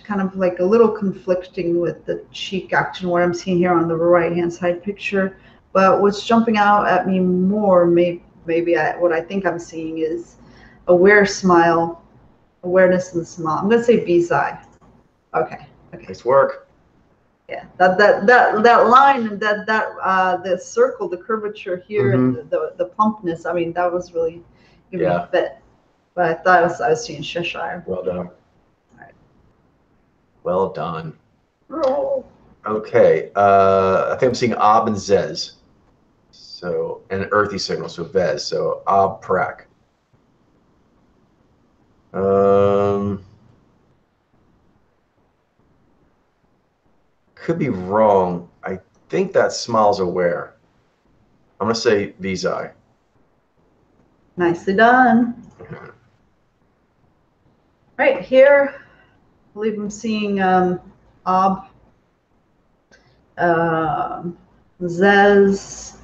kind of like a little conflicting with the cheek action, what I'm seeing here on the right hand side picture. But what's jumping out at me more, maybe what I think I'm seeing is aware smile, awareness in the smile. I'm gonna say Bizai. Okay. Nice work. Yeah, that line, the circle, the curvature here, and the plumpness. I mean, that was really giving me fit. But I thought I was seeing Cheshire. Well done. All right. Well done. Roll. Okay. I think I'm seeing Ob and Zez. So, and an earthy signal, so Vez. So Ob Prak. Could be wrong. I think that smile's aware. I'm gonna say Vizai. Nicely done. Right here, I believe I'm seeing Ob, Zez,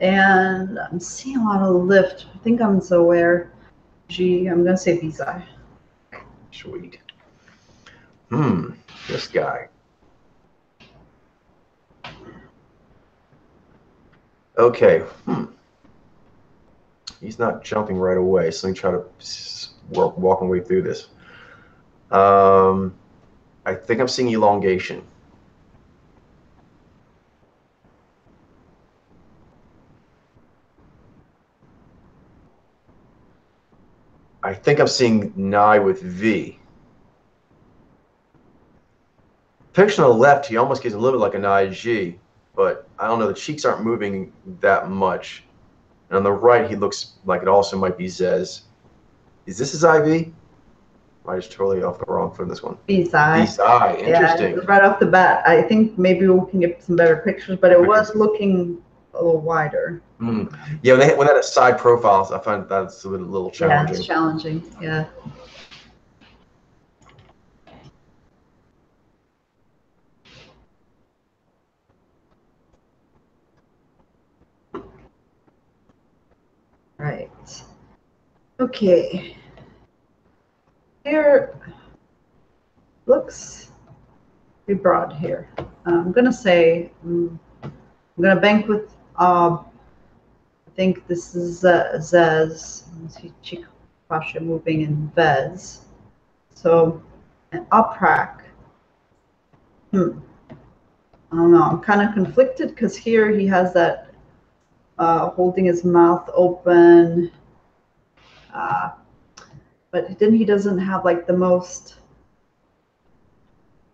and I'm seeing a lot of lift. I think I'm so aware. G. I'm gonna say Vizai. Sweet. This guy. Okay. He's not jumping right away, so let me try to walk my way through this. I think I'm seeing elongation. I think I'm seeing Nye with V. Picture on the left, he almost gives a little bit like a Nye G, but I don't know, the cheeks aren't moving that much. And on the right, he looks like it also might be Zez. Is this his IV? I just totally off the wrong foot in this one. Vizai. Vizai, interesting. Yeah, right off the bat, I think maybe we can get some better pictures, but it was looking a little wider. Yeah, when that is side profiles, I find that's a little challenging. Yeah, it's challenging. Yeah. Right. Okay. Here looks pretty broad here. I'm gonna say I'm gonna bank with I think this is Zez. I see Cheek Pasha moving in Vez. So an Uprak. I don't know. I'm kind of conflicted because here he has that holding his mouth open, but then he doesn't have like the most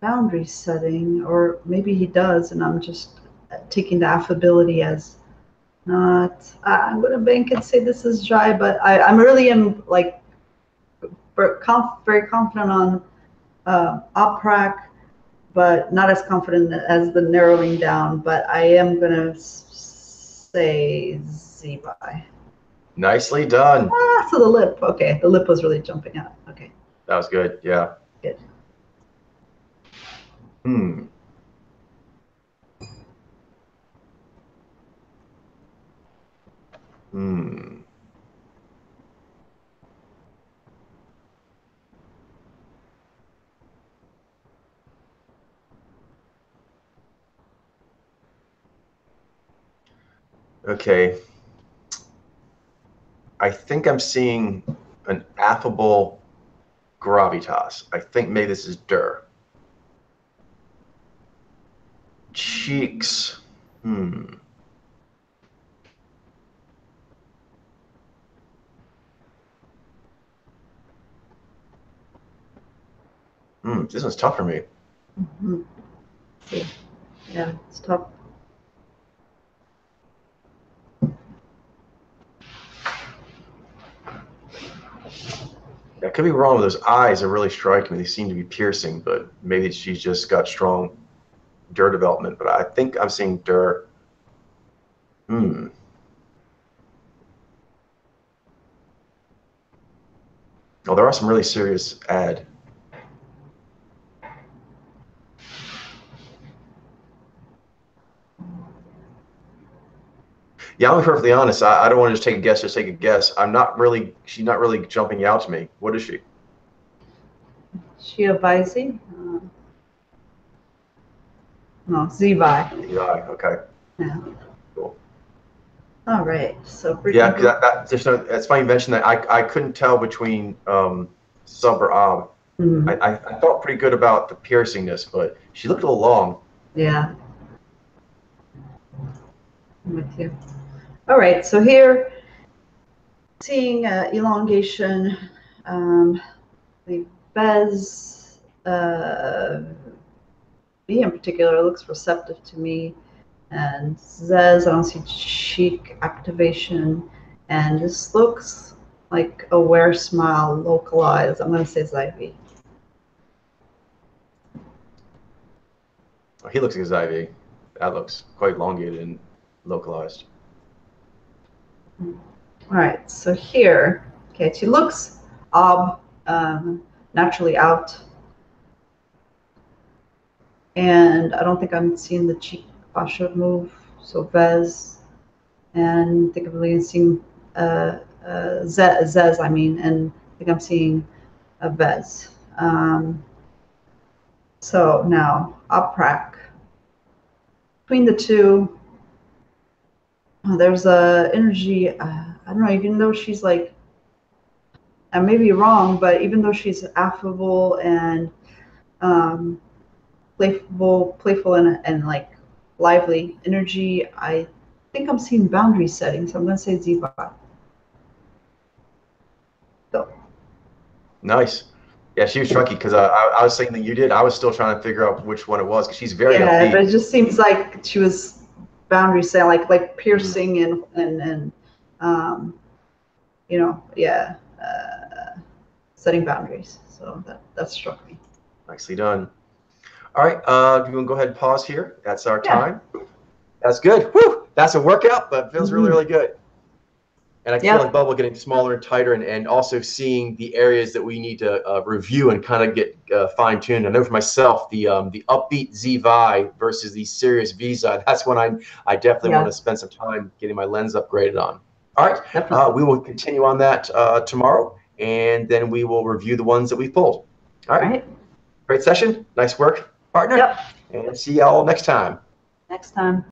boundary setting, or maybe he does, and I'm just taking the affability as not. I'm gonna bank and say this is dry, but I'm really am like very confident on OPRAC, but not as confident as the narrowing down. But I am gonna say Z-by. Nicely done. So the lip. Okay, the lip was really jumping out. Okay. That was good. Yeah. Good. Hmm. Hmm. Okay. I think I'm seeing an affable gravitas. I think maybe this is Dur. Cheeks. Hmm. This one's tough for me. Mm-hmm. Yeah, it's tough. I could be wrong, but those eyes are really striking me. They seem to be piercing, but maybe she's just got strong Dur development. But I think I'm seeing Dur. Hmm. Oh, there are some really serious ad. Yeah, I'll be perfectly honest. I don't want to just take a guess, just take a guess. She's not really jumping out to me. What is she? She a Visey? No, Z-by. Yeah, okay. Yeah. Cool. All right. So Yeah, that's funny you mentioned that. I couldn't tell between sub or ob. Mm-hmm. I felt pretty good about the piercingness, but she looked a little long. Yeah. I'm with you. All right. So here, seeing elongation, the Bez, B in particular looks receptive to me, and Zez, I don't see cheek activation, and this looks like aware smile localized. I'm going to say Zyvi. Oh, he looks like his IV. That looks quite elongated and localized. All right, so here, okay, she looks ob, naturally out, and I don't think I'm seeing the cheek fascia move. So Vez, and I think I'm really seeing Zez, I mean, and I think I'm seeing a Vez. So now Oprak. Between the two, there's a energy. I don't know. Even though she's like, I may be wrong, but even though she's affable and playful and like lively energy, I think I'm seeing boundary setting. So I'm gonna say Ziva. Go. Nice. Yeah, she was tricky because I was saying that you did. I was still trying to figure out which one it was because she's very Yeah, but upbeat. it just seems like she was boundary setting, like piercing and yeah, setting boundaries. So that struck me. Nicely done. All right, you want to go ahead and pause here? That's our Yeah. time. That's good. Whew! That's a workout, but it feels really, really good. And I feel like bubble getting smaller and tighter, and also seeing the areas that we need to review and kind of get fine tuned. I know for myself, the upbeat Z-Vi versus the serious V-Zi, that's when I definitely want to spend some time getting my lens upgraded on. All right, we will continue on that tomorrow, and then we will review the ones that we pulled. All right. Great session. Nice work, partner. Yep. And see y'all next time. Next time.